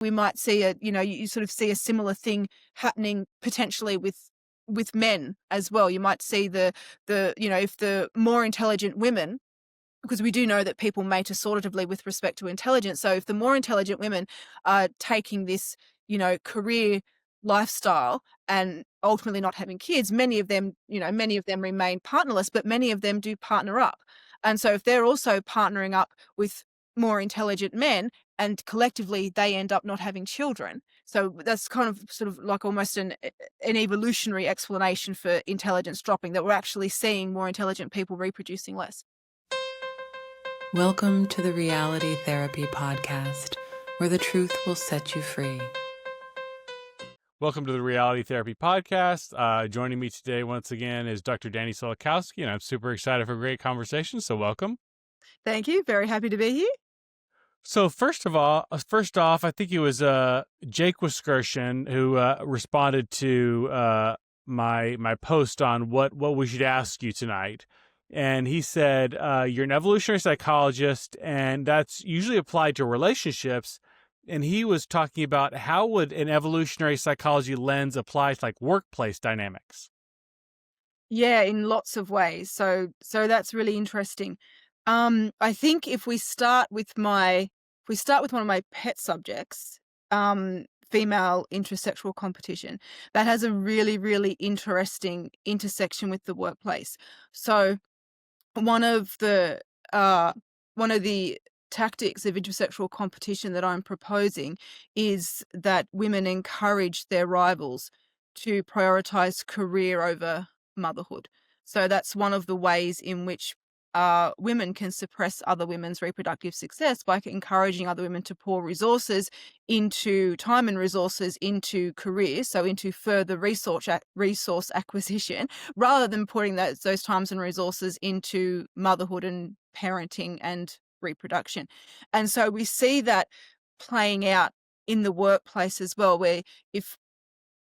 We might see you sort of see a similar thing happening potentially with men as well. You might see if the more intelligent women, because we do know that people mate assortatively with respect to intelligence. So if the more intelligent women are taking this, career lifestyle and ultimately not having kids, many of them remain partnerless, but many of them do partner up. And so if they're also partnering up with more intelligent men and collectively they end up not having children. So that's kind of sort of like almost an evolutionary explanation for intelligence dropping, that we're actually seeing more intelligent people reproducing less. Welcome to the Reality Therapy Podcast, where the truth will set you free. Welcome to the Reality Therapy Podcast. Joining me today once again is Dr. Dani Sulikowski, and I'm super excited for a great conversation, so welcome. Thank you. Very happy to be here. So first off, I think it was Jake Wiskerson who responded to my post on what we should ask you tonight. And he said, you're an evolutionary psychologist, and that's usually applied to relationships. And he was talking about how would an evolutionary psychology lens apply to like workplace dynamics? Yeah, in lots of ways. So that's really interesting. I think if we start with one of my pet subjects, female intersexual competition, that has a really, really interesting intersection with the workplace. So one of the tactics of intersexual competition that I'm proposing is that women encourage their rivals to prioritize career over motherhood. So that's one of the ways in which women can suppress other women's reproductive success, by encouraging other women to pour time and resources into careers, so into further resource acquisition, rather than putting those times and resources into motherhood and parenting and reproduction. And so we see that playing out in the workplace as well,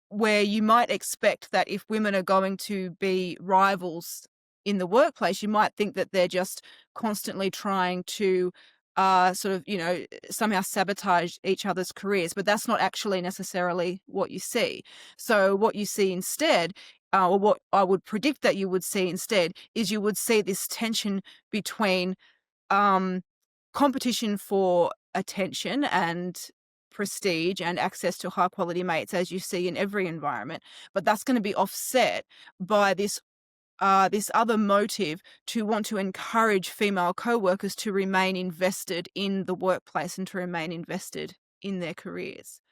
where you might expect that if women are going to be rivals in the workplace, you might think that they're just constantly trying to somehow sabotage each other's careers, but that's not actually necessarily what you see. So what you see instead, or what I would predict that you would see instead, is you would see this tension between competition for attention and prestige and access to high quality mates, as you see in every environment, but that's going to be offset by this other motive to want to encourage female co-workers to remain invested in the workplace and to remain invested in their careers.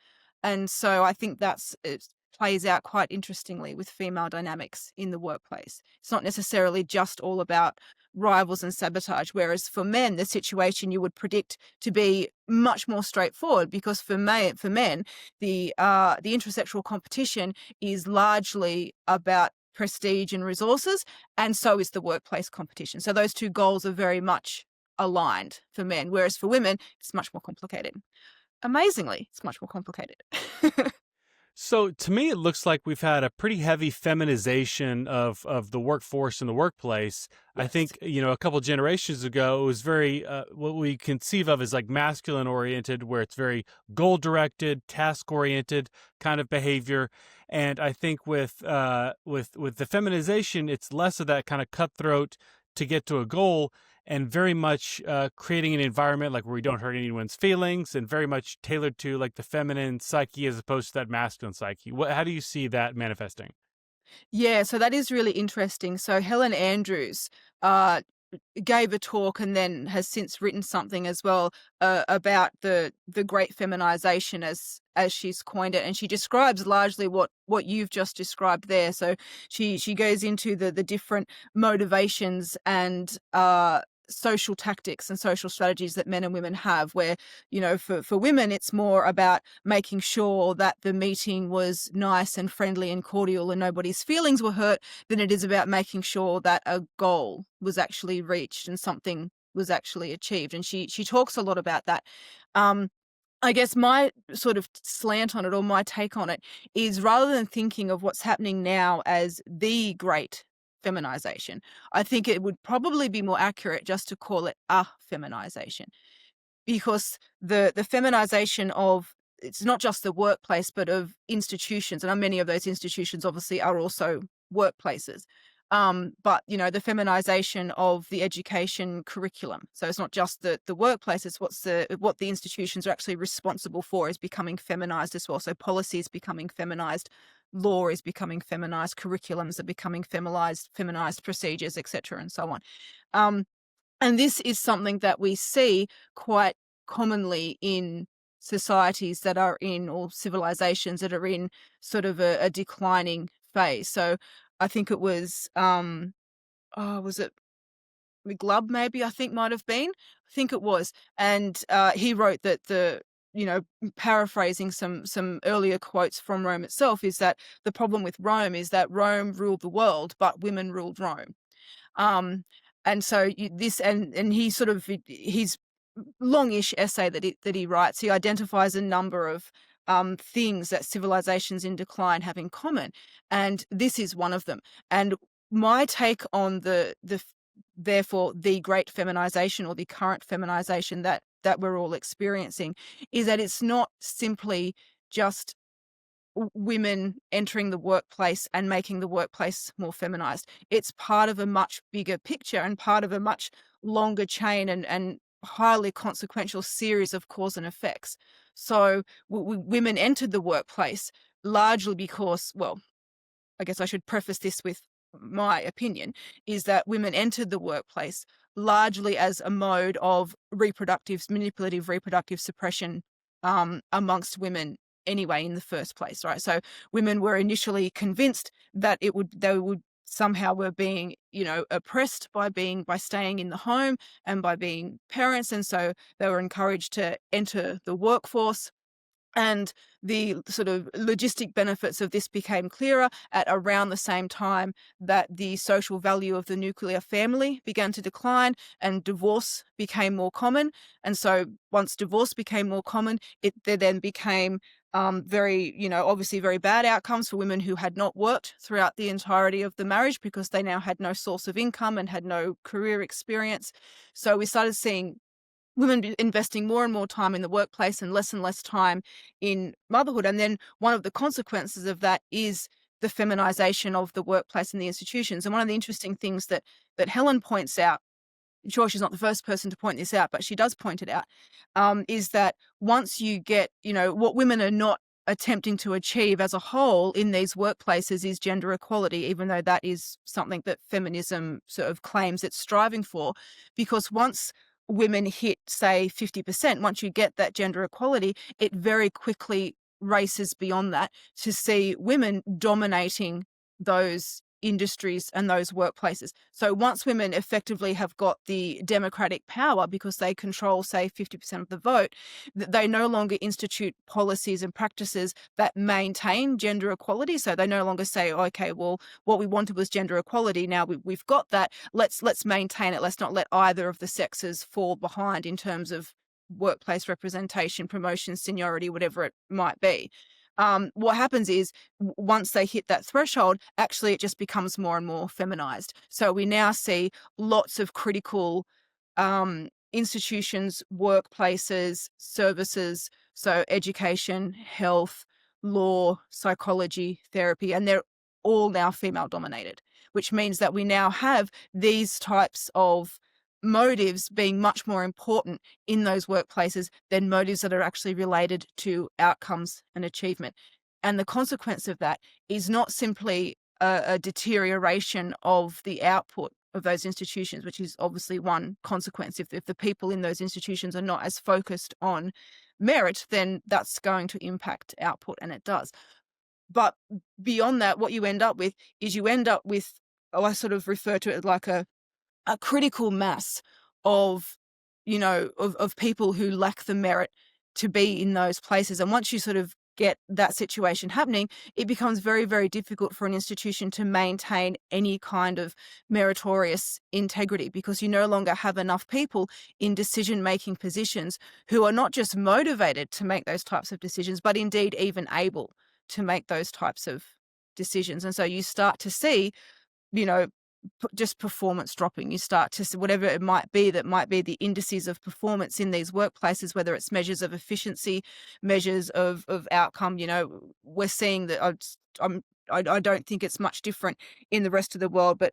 And so I think it plays out quite interestingly with female dynamics in the workplace. It's not necessarily just all about rivals and sabotage, whereas for men, the situation you would predict to be much more straightforward, because for men, the intersexual competition is largely about prestige and resources, and so is the workplace competition. So those two goals are very much aligned for men, whereas for women, it's much more complicated. Amazingly, it's much more complicated. So to me, it looks like we've had a pretty heavy feminization of the workforce and the workplace. Yes. I think, a couple of generations ago, it was very, what we conceive of as like masculine oriented, where it's very goal directed, task oriented kind of behavior. And I think with the feminization, it's less of that kind of cutthroat to get to a goal, and very much creating an environment like where we don't hurt anyone's feelings, and very much tailored to like the feminine psyche as opposed to that masculine psyche. How do you see that manifesting? Yeah, so that is really interesting. So Helen Andrews gave a talk and then has since written something as well about the great feminization, as she's coined it, and she describes largely what you've just described there. So she goes into the different motivations and social tactics and social strategies that men and women have, where for women it's more about making sure that the meeting was nice and friendly and cordial and nobody's feelings were hurt, than it is about making sure that a goal was actually reached and something was actually achieved. And she talks a lot about that. I guess my sort of slant on it, or my take on it, is rather than thinking of what's happening now as the great feminization, I think it would probably be more accurate just to call it a feminization, because the feminization of it's not just the workplace, but of institutions. And many of those institutions obviously are also workplaces. But, the feminization of the education curriculum. So it's not just the workplace, it's what the institutions are actually responsible for is becoming feminized as well. So policy is becoming feminized, law is becoming feminized, curriculums are becoming feminized procedures, etc., and so on. And this is something that we see quite commonly in societies that are in, or civilizations that are in, sort of a declining phase. So I think it was, was it McGlubb, maybe, I think might have been. I think it was. And he wrote that paraphrasing some earlier quotes from Rome itself, is that the problem with Rome is that Rome ruled the world, but women ruled Rome. And so and he sort of, his longish essay that he writes, he identifies a number of things that civilizations in decline have in common, and this is one of them. And my take on therefore the great feminization, or the current feminization that we're all experiencing, is that it's not simply just women entering the workplace and making the workplace more feminized. It's part of a much bigger picture and part of a much longer chain and highly consequential series of cause and effects. So women entered the workplace largely because, well, I guess I should preface this with my opinion, is that women entered the workplace largely as a mode of manipulative reproductive suppression amongst women anyway in the first place, right? So women were initially convinced that they would somehow were being, oppressed by staying in the home and by being parents, and so they were encouraged to enter the workforce. And the sort of logistic benefits of this became clearer at around the same time that the social value of the nuclear family began to decline and divorce became more common. And so once divorce became more common, there then became obviously very bad outcomes for women who had not worked throughout the entirety of the marriage, because they now had no source of income and had no career experience. So we started seeing women investing more and more time in the workplace and less time in motherhood. And then one of the consequences of that is the feminization of the workplace and the institutions. And one of the interesting things that Helen points out, I'm sure she's not the first person to point this out, but she does point it out, is that once you get, what women are not attempting to achieve as a whole in these workplaces is gender equality, even though that is something that feminism sort of claims it's striving for. Because once women hit, say, 50%, once you get that gender equality, it very quickly races beyond that to see women dominating those industries and those workplaces. So once women effectively have got the democratic power because they control, say, 50% of the vote, they no longer institute policies and practices that maintain gender equality. So they no longer say, okay, well, what we wanted was gender equality. Now we've got that. Let's maintain it. Let's not let either of the sexes fall behind in terms of workplace representation, promotion, seniority, whatever it might be. What happens is once they hit that threshold, actually it just becomes more and more feminized. So we now see lots of critical institutions, workplaces, services, so education, health, law, psychology, therapy, and they're all now female dominated, which means that we now have these types of motives being much more important in those workplaces than motives that are actually related to outcomes and achievement. And the consequence of that is not simply a deterioration of the output of those institutions, which is obviously one consequence. If the people in those institutions are not as focused on merit, then that's going to impact output, and it does. But beyond that, what you end up with is I sort of refer to it like a critical mass of, of people who lack the merit to be in those places. And once you sort of get that situation happening, it becomes very, very difficult for an institution to maintain any kind of meritorious integrity, because you no longer have enough people in decision-making positions who are not just motivated to make those types of decisions, but indeed even able to make those types of decisions. And so you start to see, you know, just performance dropping. You start to see whatever it might be that might be the indices of performance in these workplaces, whether it's measures of efficiency, measures of outcome. We're seeing that. I don't think it's much different in the rest of the world, but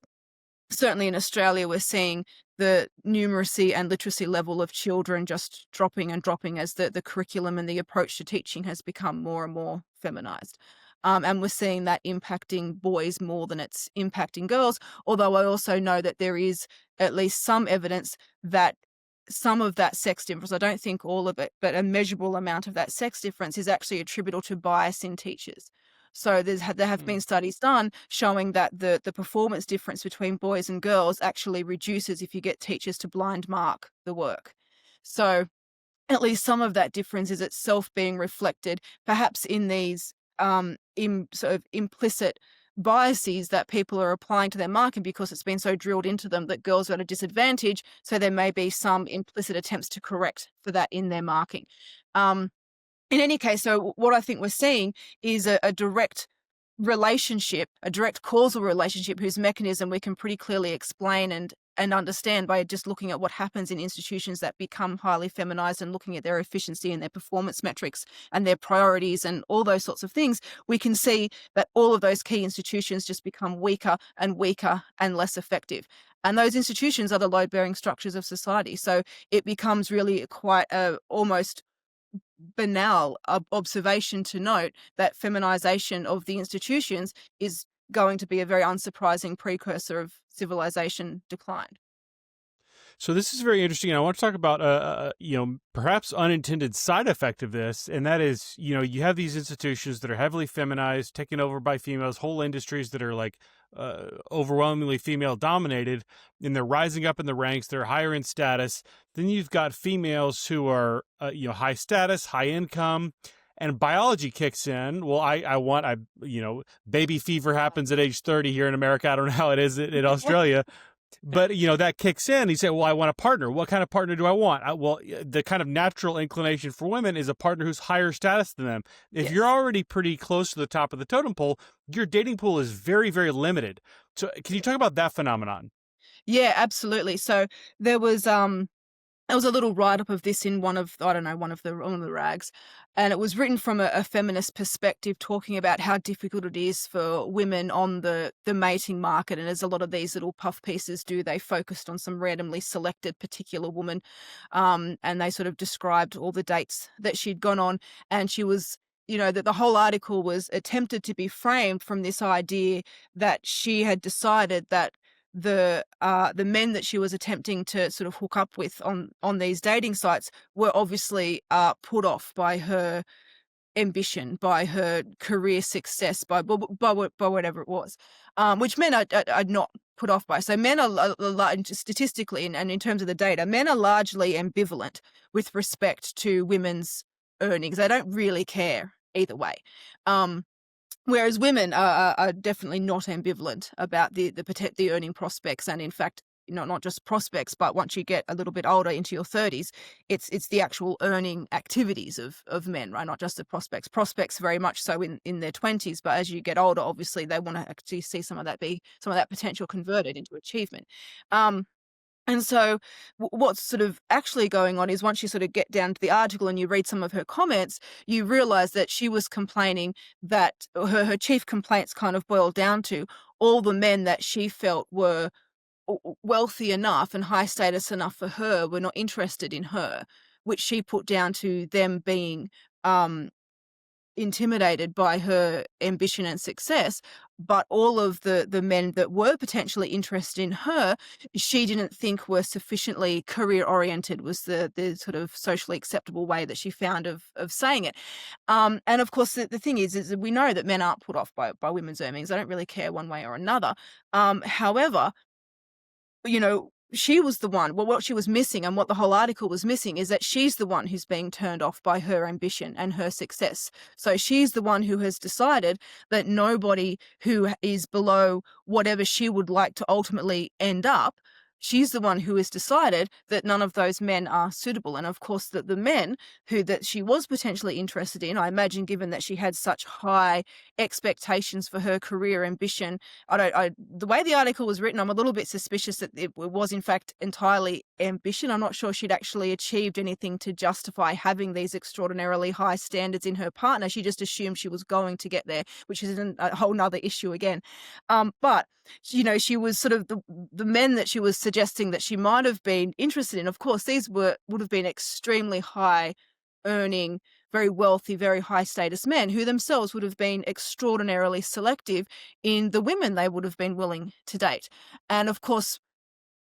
certainly in Australia, we're seeing the numeracy and literacy level of children just dropping and dropping as the curriculum and the approach to teaching has become more and more feminized. And we're seeing that impacting boys more than it's impacting girls, although I also know that there is at least some evidence that some of that sex difference, I don't think all of it, but a measurable amount of that sex difference is actually attributable to bias in teachers. So there have been studies done showing that the performance difference between boys and girls actually reduces if you get teachers to blind mark the work. So at least some of that difference is itself being reflected, perhaps in these sort of implicit biases that people are applying to their marking because it's been so drilled into them that girls are at a disadvantage. So there may be some implicit attempts to correct for that in their marking. In any case, so what I think we're seeing is a direct relationship, a direct causal relationship whose mechanism we can pretty clearly explain and understand by just looking at what happens in institutions that become highly feminized and looking at their efficiency and their performance metrics and their priorities and all those sorts of things. We can see that all of those key institutions just become weaker and weaker and less effective. And those institutions are the load-bearing structures of society. So it becomes really quite a almost banal observation to note that feminization of the institutions is going to be a very unsurprising precursor of civilization decline. So this is very interesting. I want to talk about, perhaps unintended side effect of this, and that is, you have these institutions that are heavily feminized, taken over by females, whole industries that are like overwhelmingly female dominated, and they're rising up in the ranks. They're higher in status. Then you've got females who are, high status, high income. And biology kicks in. Well, baby fever happens at age 30 here in America. I don't know how it is in Australia. But, that kicks in. You say, well, I want a partner. What kind of partner do I want? The kind of natural inclination for women is a partner who's higher status than them. If Yes. you're already pretty close to the top of the totem pole, your dating pool is very, very limited. So can you talk about that phenomenon? Yeah, absolutely. So there was a little write-up of this in one of the rags, and it was written from a feminist perspective, talking about how difficult it is for women on the mating market. And as a lot of these little puff pieces do, they focused on some randomly selected particular woman, and they sort of described all the dates that she'd gone on, and she was. That the whole article was attempted to be framed from this idea that she had decided that the men that she was attempting to sort of hook up with on these dating sites were obviously put off by her ambition, by her career success, by whatever it was, which men are not put off by. So men are statistically and in terms of the data, men are largely ambivalent with respect to women's earnings. They don't really care either way. Whereas women are definitely not ambivalent about the earning prospects, and in fact, not just prospects, but once you get a little bit older into your 30s, it's the actual earning activities of men, right? Not just the prospects. Prospects very much so in their 20s, but as you get older, obviously they want to actually see some of that potential converted into achievement. And so what's sort of actually going on is once you sort of get down to the article and you read some of her comments, you realize that she was complaining that her chief complaints kind of boiled down to all the men that she felt were wealthy enough and high status enough for her were not interested in her, which she put down to them being intimidated by her ambition and success. But all of the men that were potentially interested in her, she didn't think were sufficiently career oriented, was the sort of socially acceptable way that she found of saying it. And of course, the thing is that we know that men aren't put off by women's earnings. They don't really care one way or another. However, she was the one. Well, what she was missing and what the whole article was missing is that she's the one who's being turned off by her ambition and her success. So she's the one who has decided that nobody who is below whatever she would like to ultimately end up she's the one who has decided that none of those men are suitable. And of course, that the men that she was potentially interested in, I imagine, given that she had such high expectations for her career ambition. The way the article was written, I'm a little bit suspicious that it was in fact entirely ambition. I'm not sure she'd actually achieved anything to justify having these extraordinarily high standards in her partner. She just assumed she was going to get there, which is a whole nother issue again. But she was sort of the men that she was suggesting that she might have been interested in. Of course, these would have been extremely high earning, very wealthy, very high status men who themselves would have been extraordinarily selective in the women they would have been willing to date. And of course,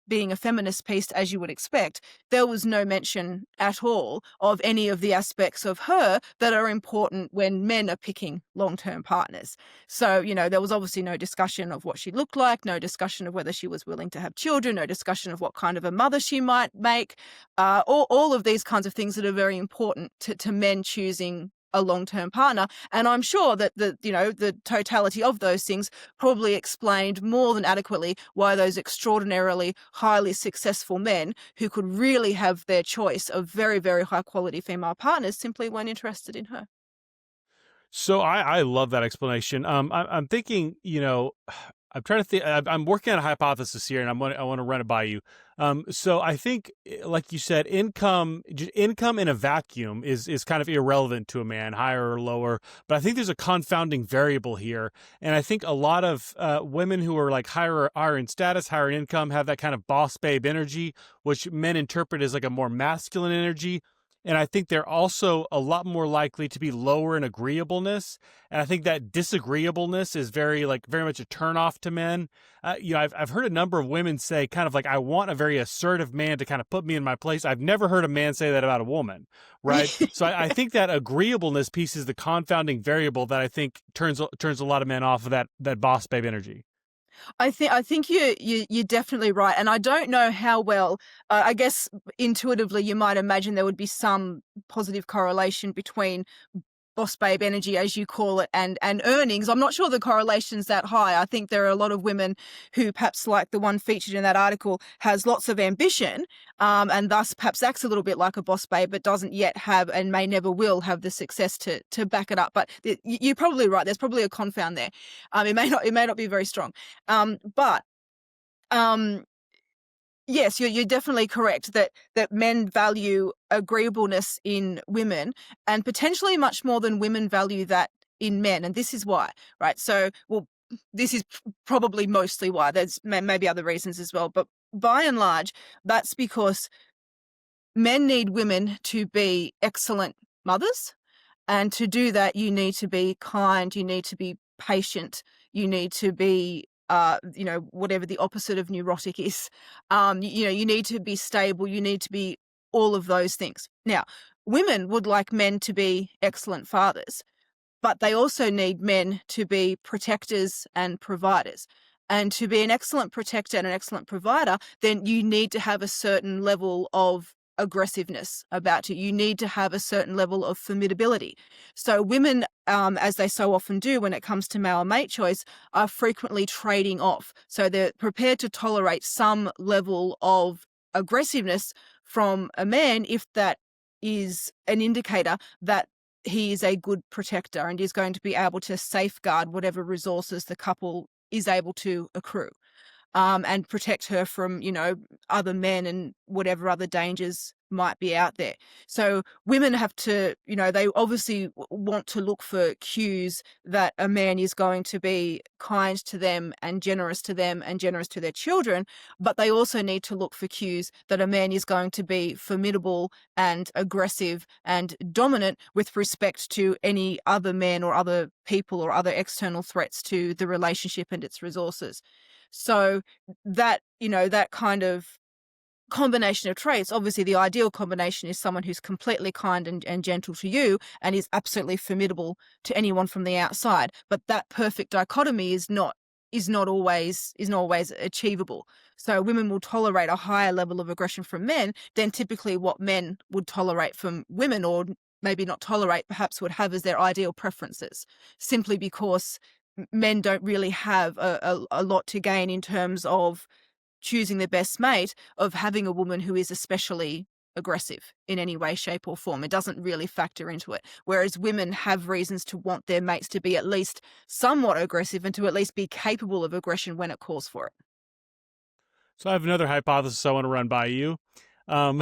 being a feminist piece, as you would expect, there was no mention at all of any of the aspects of her that are important when men are picking long-term partners. So, there was obviously no discussion of what she looked like, no discussion of whether she was willing to have children, no discussion of what kind of a mother she might make, all of these kinds of things that are very important to men choosing a long-term partner. And I'm sure that the totality of those things probably explained more than adequately why those extraordinarily highly successful men who could really have their choice of very, very high quality female partners simply weren't interested in her. So I love that explanation. I'm thinking, I'm trying to think. I'm working on a hypothesis here, and I want to run it by you. So I think, like you said, income in a vacuum is kind of irrelevant to a man, higher or lower. But I think there's a confounding variable here, and I think a lot of women who are like higher in status, higher in income, have that kind of boss babe energy, which men interpret as like a more masculine energy. And I think they're also a lot more likely to be lower in agreeableness. And I think that disagreeableness is very much a turnoff to men. I've heard a number of women say kind of like, I want a very assertive man to kind of put me in my place. I've never heard a man say that about a woman, right? So I think that agreeableness piece is the confounding variable that I think turns a lot of men off of that boss babe energy. I think you're definitely right, and I don't know how well. I guess intuitively you might imagine there would be some positive correlation between boss babe energy, as you call it, and earnings. I'm not sure the correlation's that high. I think there are a lot of women who, perhaps like the one featured in that article, has lots of ambition, and thus perhaps acts a little bit like a boss babe, but doesn't yet have and may never will have the success to back it up. But you're probably right. There's probably a confound there. It may not be very strong, but. Yes, you're definitely correct that men value agreeableness in women, and potentially much more than women value that in men, and this is why, right? So, well, this is probably mostly why. There's maybe other reasons as well, but by and large, that's because men need women to be excellent mothers, and to do that, you need to be kind, you need to be patient, you need to be, whatever the opposite of neurotic is. You need to be stable, you need to be all of those things. Now, women would like men to be excellent fathers, but they also need men to be protectors and providers. And to be an excellent protector and an excellent provider, then you need to have a certain level of aggressiveness about you. You need to have a certain level of formidability. So women, as they so often do when it comes to male mate choice, are frequently trading off. So they're prepared to tolerate some level of aggressiveness from a man if that is an indicator that he is a good protector and is going to be able to safeguard whatever resources the couple is able to accrue, and protect her from, other men and whatever other dangers might be out there. So women have to, they obviously want to look for cues that a man is going to be kind to them and generous to them and generous to their children, but they also need to look for cues that a man is going to be formidable and aggressive and dominant with respect to any other men or other people or other external threats to the relationship and its resources. So that, that kind of combination of traits, obviously the ideal combination is someone who's completely kind and gentle to you and is absolutely formidable to anyone from the outside. But that perfect dichotomy is not always achievable. So women will tolerate a higher level of aggression from men than typically what men would tolerate from women, or maybe not tolerate, perhaps would have as their ideal preferences, simply because men don't really have a lot to gain in terms of choosing the best mate of having a woman who is especially aggressive in any way, shape, or form. It doesn't really factor into it. Whereas women have reasons to want their mates to be at least somewhat aggressive and to at least be capable of aggression when it calls for it. So I have another hypothesis I want to run by you. Um,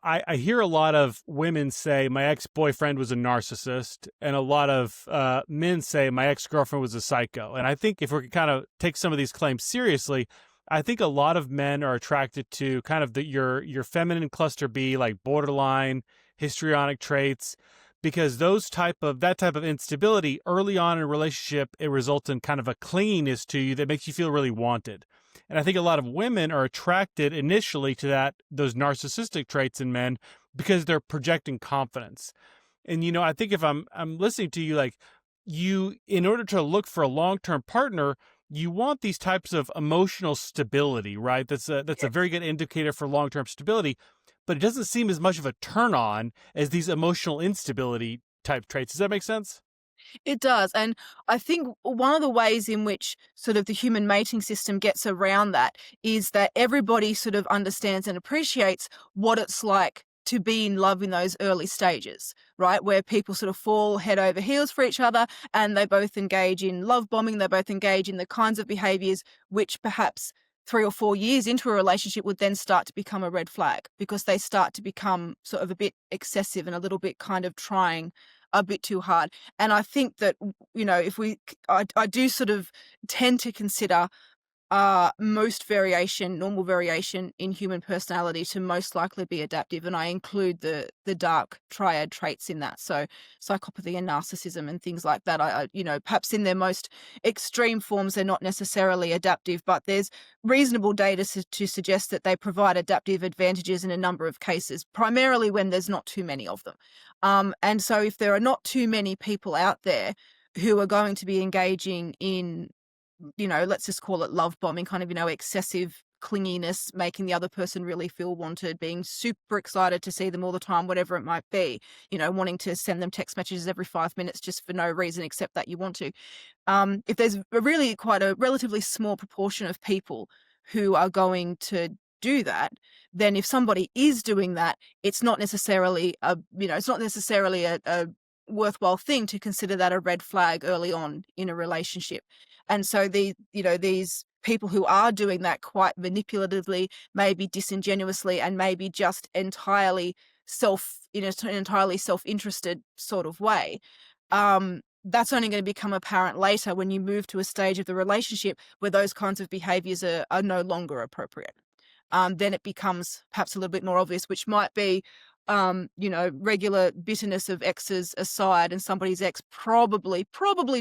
I hear a lot of women say my ex-boyfriend was a narcissist, and a lot of men say my ex-girlfriend was a psycho. And I think if we could kind of take some of these claims seriously, I think a lot of men are attracted to kind of your feminine cluster B, like borderline, histrionic traits, because that type of instability early on in a relationship, it results in kind of a clinginess to you that makes you feel really wanted. And I think a lot of women are attracted initially to those narcissistic traits in men because they're projecting confidence. And I think if I'm listening to you, like, in order to look for a long-term partner, you want these types of emotional stability, right? That's a very good indicator for long-term stability, but it doesn't seem as much of a turn on as these emotional instability type traits. Does that make sense? It does. And I think one of the ways in which sort of the human mating system gets around that is that everybody sort of understands and appreciates what it's like to be in love in those early stages, right? Where people sort of fall head over heels for each other and they both engage in love bombing, they both engage in the kinds of behaviors which perhaps 3 or 4 years into a relationship would then start to become a red flag because they start to become sort of a bit excessive and a little bit kind of trying a bit too hard. And I think that, I do sort of tend to consider normal variation in human personality to most likely be adaptive. And I include the dark triad traits in that. So psychopathy and narcissism and things like that. Perhaps in their most extreme forms, they're not necessarily adaptive, but there's reasonable data to suggest that they provide adaptive advantages in a number of cases, primarily when there's not too many of them. And so if there are not too many people out there who are going to be engaging in, let's just call it love bombing, kind of, excessive clinginess, making the other person really feel wanted, being super excited to see them all the time, whatever it might be, wanting to send them text messages every 5 minutes just for no reason except that you want to. If there's quite a relatively small proportion of people who are going to do that, then if somebody is doing that, it's not necessarily a worthwhile thing to consider that a red flag early on in a relationship. And so these people who are doing that quite manipulatively, maybe disingenuously, and maybe just entirely in an entirely self-interested sort of way, that's only going to become apparent later when you move to a stage of the relationship where those kinds of behaviors are no longer appropriate. Then it becomes perhaps a little bit more obvious, which might be, regular bitterness of exes aside, and somebody's ex probably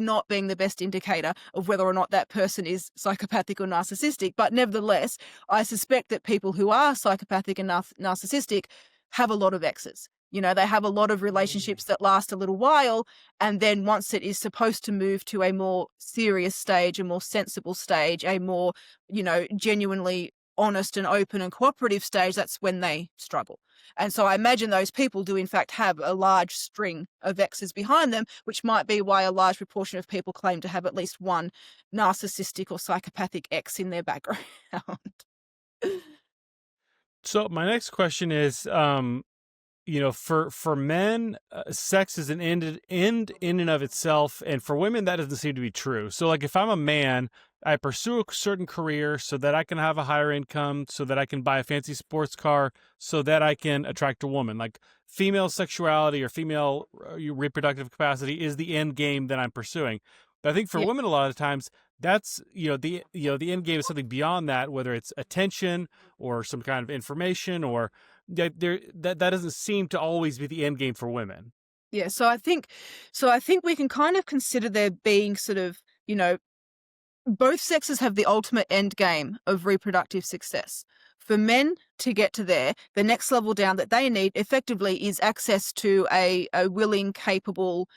not being the best indicator of whether or not that person is psychopathic or narcissistic. But nevertheless, I suspect that people who are psychopathic and narcissistic have a lot of exes. They have a lot of relationships that last a little while, and then once it is supposed to move to a more serious stage, a more sensible stage, a more, genuinely honest and open and cooperative stage, that's when they struggle. And so I imagine those people do in fact have a large string of exes behind them, which might be why a large proportion of people claim to have at least one narcissistic or psychopathic ex in their background. So my next question is, for men, sex is an end in and of itself, and for women that doesn't seem to be true. So like if I'm a man, I pursue a certain career so that I can have a higher income, so that I can buy a fancy sports car, so that I can attract a woman. Like female sexuality or female reproductive capacity is the end game that I'm pursuing. But I think for women, a lot of times that's the end game is something beyond that, whether it's attention or some kind of information, or that doesn't seem to always be the end game for women. Yeah, so I think we can kind of consider there being sort of, both sexes have the ultimate end game of reproductive success. For men to get to there, the next level down that they need effectively is access to a willing, capable,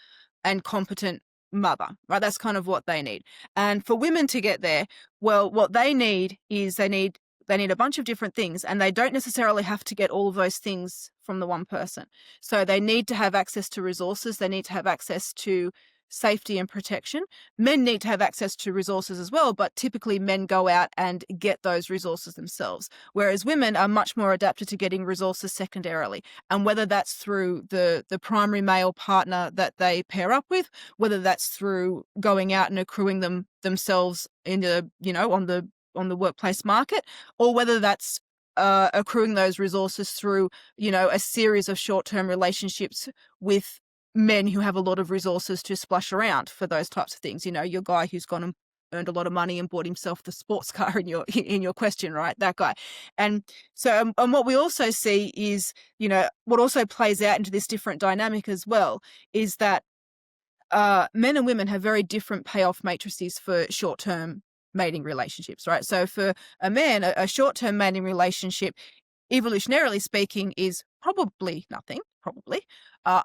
and competent mother, right? That's kind of what they need. And for women to get there, well, what they need is they need a bunch of different things, and they don't necessarily have to get all of those things from the one person. So they need to have access to resources. They need to have access to safety and protection. Men need to have access to resources as well, but typically men go out and get those resources themselves, whereas women are much more adapted to getting resources secondarily. And whether that's through the primary male partner that they pair up with, whether that's through going out and accruing them themselves in the, on the workplace market, or whether that's accruing those resources through, a series of short-term relationships with men who have a lot of resources to splash around for those types of things. Your guy who's gone and earned a lot of money and bought himself the sports car in your question, right? That guy. And so, and what we also see is, what also plays out into this different dynamic as well is that men and women have very different payoff matrices for short-term mating relationships, right? So for a man, a short-term mating relationship, evolutionarily speaking, is probably nothing,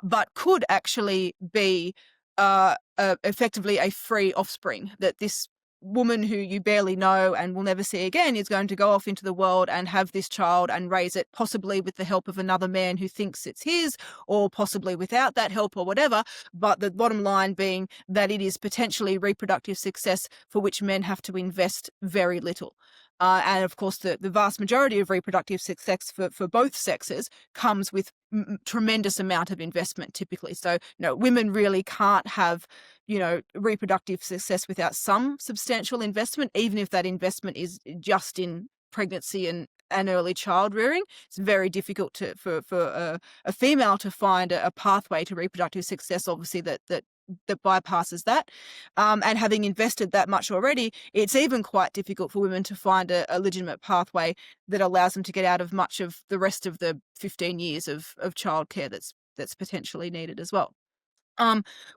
but could actually be effectively a free offspring, that this woman who you barely know and will never see again is going to go off into the world and have this child and raise it, possibly with the help of another man who thinks it's his, or possibly without that help or whatever. But the bottom line being that it is potentially reproductive success for which men have to invest very little. And of course, the vast majority of reproductive success for both sexes comes with tremendous amount of investment typically. So, women really can't have, reproductive success without some substantial investment, even if that investment is just in pregnancy and early child rearing. It's very difficult for a female to find a pathway to reproductive success, obviously, that bypasses that. And having invested that much already, it's even quite difficult for women to find a legitimate pathway that allows them to get out of much of the rest of the 15 years of childcare that's potentially needed as well.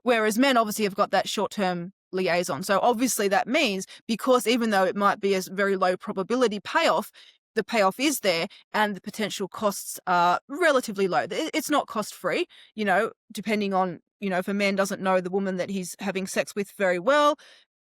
Whereas men obviously have got that short-term liaison. So obviously that means, because even though it might be a very low probability payoff, the payoff is there and the potential costs are relatively low. It's not cost-free, depending on, if a man doesn't know the woman that he's having sex with very well,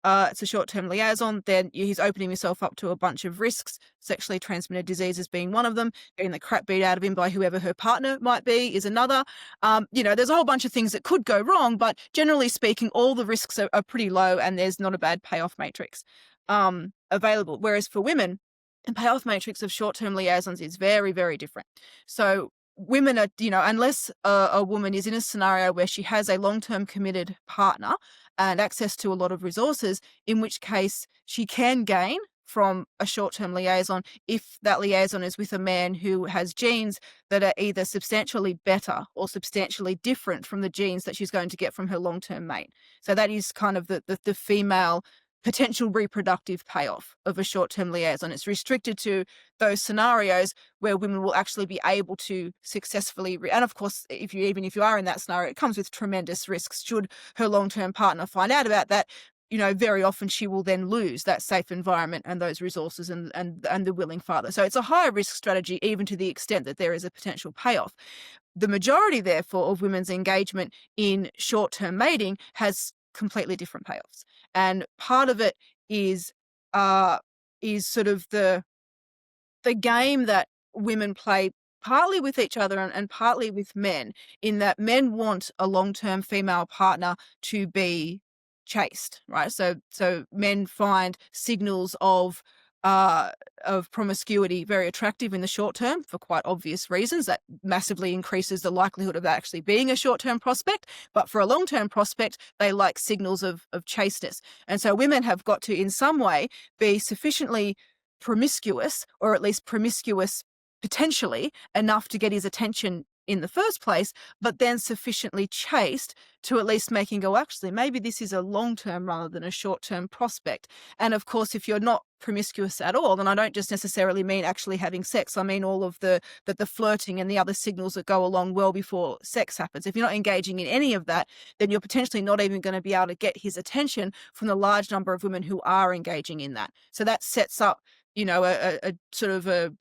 it's a short-term liaison, then he's opening himself up to a bunch of risks, sexually transmitted diseases being one of them, getting the crap beat out of him by whoever her partner might be is another. There's a whole bunch of things that could go wrong, but generally speaking, all the risks are pretty low and there's not a bad payoff matrix available. Whereas for women, the payoff matrix of short-term liaisons is very, very different. So women are, unless a woman is in a scenario where she has a long-term committed partner and access to a lot of resources, in which case she can gain from a short-term liaison if that liaison is with a man who has genes that are either substantially better or substantially different from the genes that she's going to get from her long-term mate. So that is kind of the female potential reproductive payoff of a short-term liaison. It's restricted to those scenarios where women will actually be able to successfully, and of course, even if you are in that scenario, it comes with tremendous risks. Should her long-term partner find out about that, very often she will then lose that safe environment and those resources and the willing father. So it's a higher risk strategy, even to the extent that there is a potential payoff. The majority, therefore, of women's engagement in short-term mating has completely different payoffs. And part of it is sort of the game that women play partly with each other and partly with men, in that men want a long-term female partner to be chaste, right? So men find signals of promiscuity very attractive in the short term for quite obvious reasons. That massively increases the likelihood of that actually being a short-term prospect. But for a long-term prospect, they like signals of chasteness. And so women have got to, in some way, be sufficiently promiscuous, or at least promiscuous potentially enough to get his attention in the first place, but then sufficiently chaste to at least make him go, actually, maybe this is a long-term rather than a short-term prospect. And of course, if you're not promiscuous at all, then I don't just necessarily mean actually having sex. I mean all of the flirting and the other signals that go along well before sex happens. If you're not engaging in any of that, then you're potentially not even going to be able to get his attention from the large number of women who are engaging in that. So that sets up, a sort of a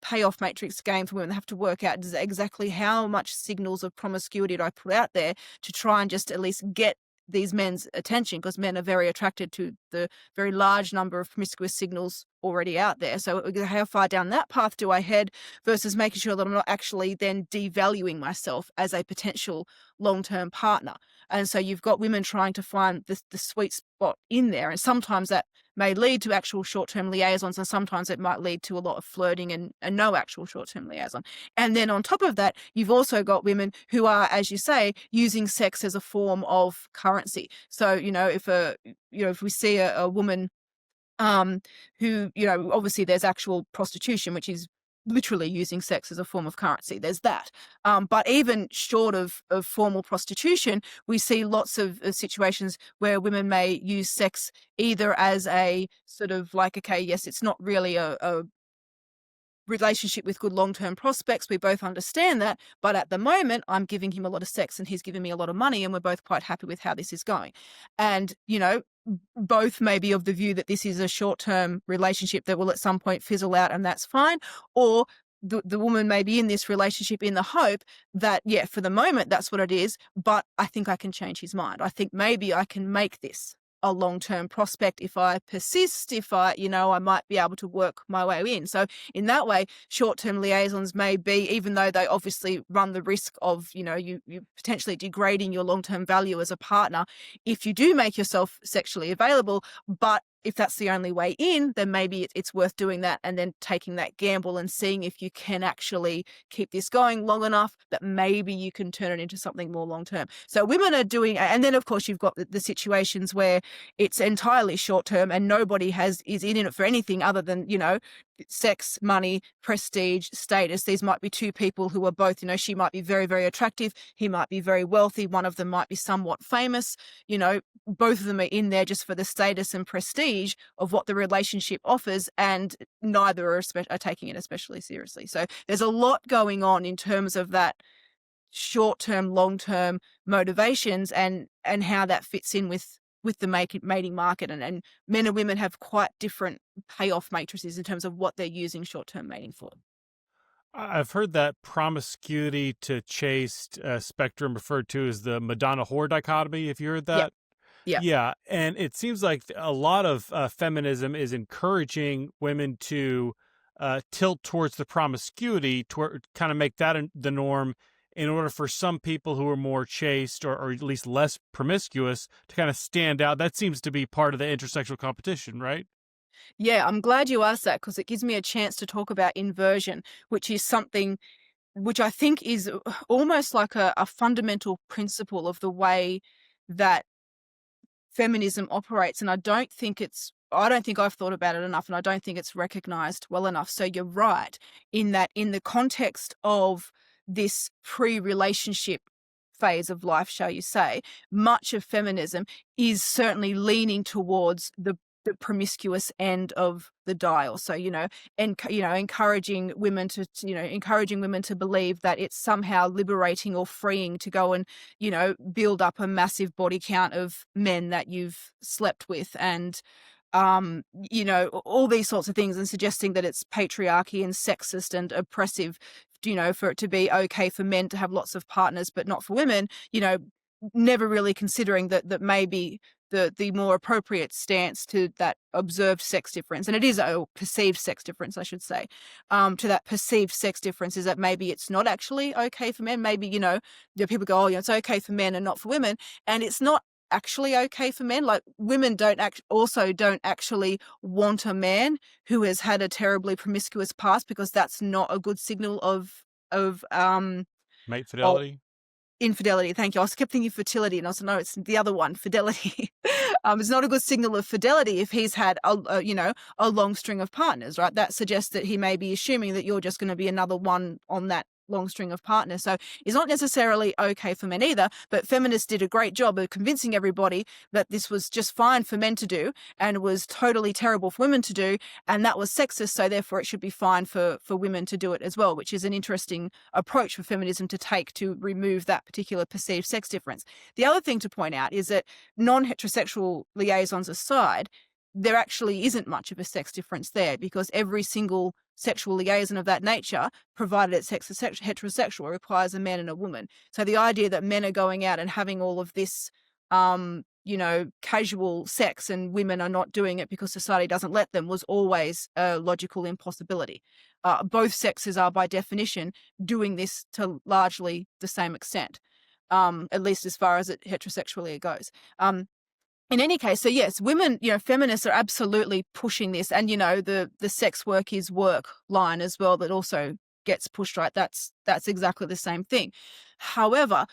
payoff matrix game for women. They have to work out exactly how much signals of promiscuity do I put out there to try and just at least get these men's attention, because men are very attracted to the very large number of promiscuous signals already out there. So how far down that path do I head, versus making sure that I'm not actually then devaluing myself as a potential long-term partner? And so you've got women trying to find the sweet spot in there. And sometimes that may lead to actual short-term liaisons, and sometimes it might lead to a lot of flirting and no actual short-term liaison. And then on top of that, you've also got women who are, as you say, using sex as a form of currency. So, if we see a woman who, obviously there's actual prostitution, which is literally using sex as a form of currency. There's that. But even short of formal prostitution, we see lots of situations where women may use sex either as a sort of like, okay, yes, it's not really a relationship with good long-term prospects. We both understand that. But at the moment, I'm giving him a lot of sex and he's giving me a lot of money, and we're both quite happy with how this is going. And, both may be of the view that this is a short-term relationship that will at some point fizzle out, and that's fine. Or the woman may be in this relationship in the hope that, yeah, for the moment, that's what it is, but I think I can change his mind. I think maybe I can make this a long-term prospect if I persist, if I might be able to work my way in. So in that way, short-term liaisons may be, even though they obviously run the risk of, you potentially degrading your long-term value as a partner if you do make yourself sexually available. But if that's the only way in, then maybe it's worth doing that and then taking that gamble and seeing if you can actually keep this going long enough that maybe you can turn it into something more long-term. So women are doing, and then of course you've got the situations where it's entirely short-term and nobody is in it for anything other than, sex, money, prestige, status. These might be two people who are both, she might be very, very attractive. He might be very wealthy. One of them might be somewhat famous. Both of them are in there just for the status and prestige of what the relationship offers, and neither are taking it especially seriously. So there's a lot going on in terms of that short-term, long-term motivations and how that fits in with the mating market, and men and women have quite different payoff matrices in terms of what they're using short-term mating for. I've heard that promiscuity to chaste spectrum referred to as the Madonna whore dichotomy. Have you heard Yeah. that? Yeah. Yeah, and it seems like a lot of feminism is encouraging women to tilt towards the promiscuity, to kind of make that the norm, in order for some people who are more chaste or at least less promiscuous to kind of stand out. That seems to be part of the intersexual competition, right? Yeah, I'm glad you asked that, because it gives me a chance to talk about inversion, which is something which I think is almost like a fundamental principle of the way that feminism operates. And I don't think I've thought about it enough, and I don't think it's recognized well enough. So you're right in that, in the context of this pre-relationship phase of life, shall you say, much of feminism is certainly leaning towards the promiscuous end of the dial. So, encouraging women to believe that it's somehow liberating or freeing to go and, build up a massive body count of men that you've slept with, and all these sorts of things, and suggesting that it's patriarchy and sexist and oppressive, for it to be okay for men to have lots of partners but not for women, never really considering that maybe the more appropriate stance to that observed sex difference, and it is a perceived sex difference, I should say, to that perceived sex difference, is that maybe it's not actually okay for men. Maybe, people go, oh, it's okay for men and not for women. And it's not actually okay for men. Like, women don't actually want a man who has had a terribly promiscuous past, because that's not a good signal of Mate fidelity. infidelity. Thank you. I kept thinking fertility, and I was no, it's the other one, fidelity. It's not a good signal of fidelity if he's had a long string of partners, right? That suggests that he may be assuming that you're just going to be another one on that long string of partners. So it's not necessarily okay for men either, but feminists did a great job of convincing everybody that this was just fine for men to do and was totally terrible for women to do, and that was sexist, so therefore it should be fine for women to do it as well, which is an interesting approach for feminism to take to remove that particular perceived sex difference. The other thing to point out is that non-heterosexual liaisons aside, there actually isn't much of a sex difference there, because every single sexual liaison of that nature, provided it's heterosexual, requires a man and a woman. So the idea that men are going out and having all of this casual sex and women are not doing it because society doesn't let them was always a logical impossibility. Both sexes are by definition doing this to largely the same extent, at least as far as it heterosexually goes. In any case, so yes, women, feminists are absolutely pushing this, and the sex work is work line as well that also gets pushed, right? That's exactly the same thing. However,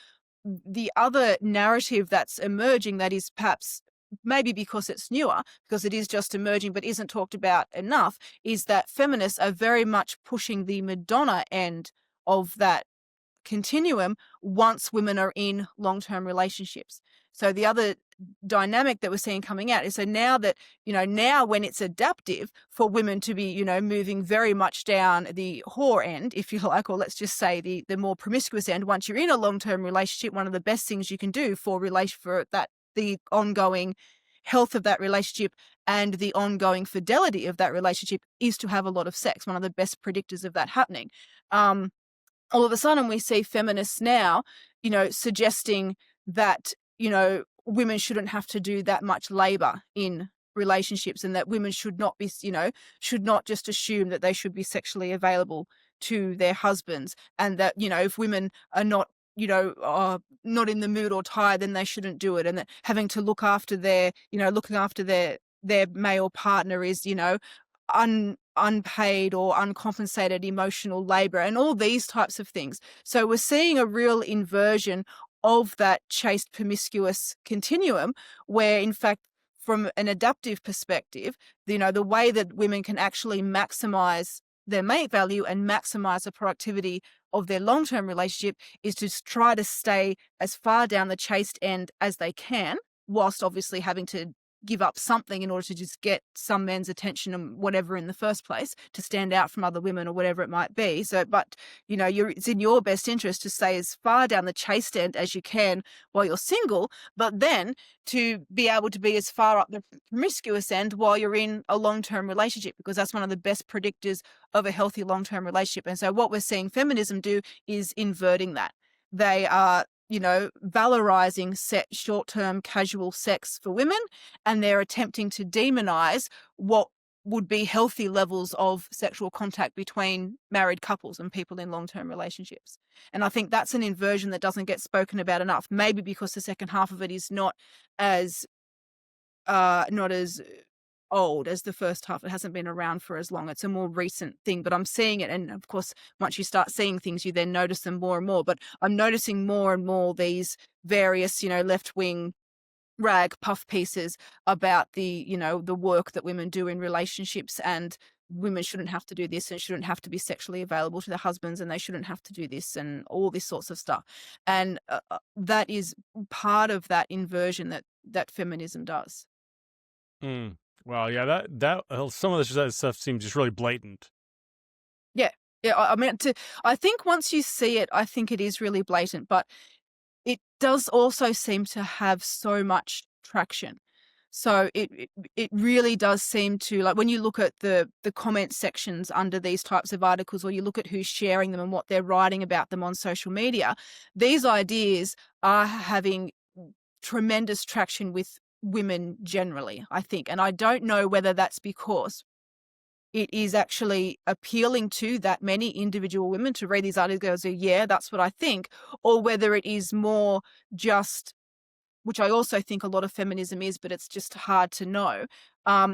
the other narrative that's emerging that is perhaps maybe because it's newer, because it is just emerging but isn't talked about enough, is that feminists are very much pushing the Madonna end of that continuum once women are in long-term relationships. So the other dynamic that we're seeing coming out is, so now that, now when it's adaptive for women to be, moving very much down the whore end, if you like, or let's just say the more promiscuous end, once you're in a long-term relationship, one of the best things you can do for the ongoing health of that relationship and the ongoing fidelity of that relationship is to have a lot of sex. One of the best predictors of that happening. All of a sudden we see feminists now, suggesting that, women shouldn't have to do that much labor in relationships, and that women should not be, should not just assume that they should be sexually available to their husbands, and that, if women are not, not in the mood or tired, then they shouldn't do it, and that having to look after looking after their male partner is, unpaid or uncompensated emotional labor, and all these types of things. So we're seeing a real inversion of that chaste promiscuous continuum, where in fact, from an adaptive perspective, the way that women can actually maximize their mate value and maximize the productivity of their long-term relationship is to try to stay as far down the chaste end as they can, whilst obviously having to give up something in order to just get some men's attention and whatever in the first place, to stand out from other women or whatever it might be. So, but, it's in your best interest to stay as far down the chaste end as you can while you're single, but then to be able to be as far up the promiscuous end while you're in a long-term relationship, because that's one of the best predictors of a healthy long-term relationship. And so what we're seeing feminism do is inverting that. They are, valorizing short-term casual sex for women, and they're attempting to demonize what would be healthy levels of sexual contact between married couples and people in long-term relationships. And I think that's an inversion that doesn't get spoken about enough, maybe because the second half of it is not as old as the first half. It hasn't been around for as long. It's a more recent thing, but I'm seeing it. And of course, once you start seeing things, you then notice them more and more. But I'm noticing more and more these various, left-wing rag puff pieces about the work that women do in relationships, and women shouldn't have to do this and shouldn't have to be sexually available to their husbands, and they shouldn't have to do this and all this sorts of stuff. And that is part of that inversion that feminism does. Mm. Well, yeah, that some of this stuff seems just really blatant. Yeah. Yeah, I mean, I think once you see it, I think it is really blatant, but it does also seem to have so much traction. So it really does seem to, like, when you look at the comment sections under these types of articles, or you look at who's sharing them and what they're writing about them on social media, these ideas are having tremendous traction with women generally, I think. And I don't know whether that's because it is actually appealing to that many individual women to read these articles and go, yeah, that's what I think, or whether it is more just, which I also think a lot of feminism is, but it's just hard to know,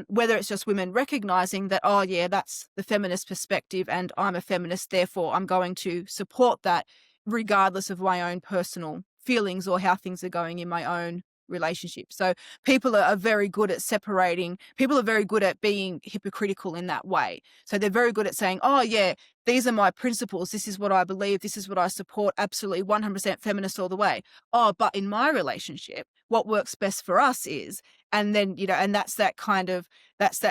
whether it's just women recognizing that, oh yeah, that's the feminist perspective and I'm a feminist, therefore I'm going to support that regardless of my own personal feelings or how things are going in my own relationship. So people are very good at separating. People are very good at being hypocritical in that way. So they're very good at saying, oh yeah, these are my principles. This is what I believe. This is what I support. Absolutely 100% feminist all the way. Oh, but in my relationship, what works best for us is, and then, and that's that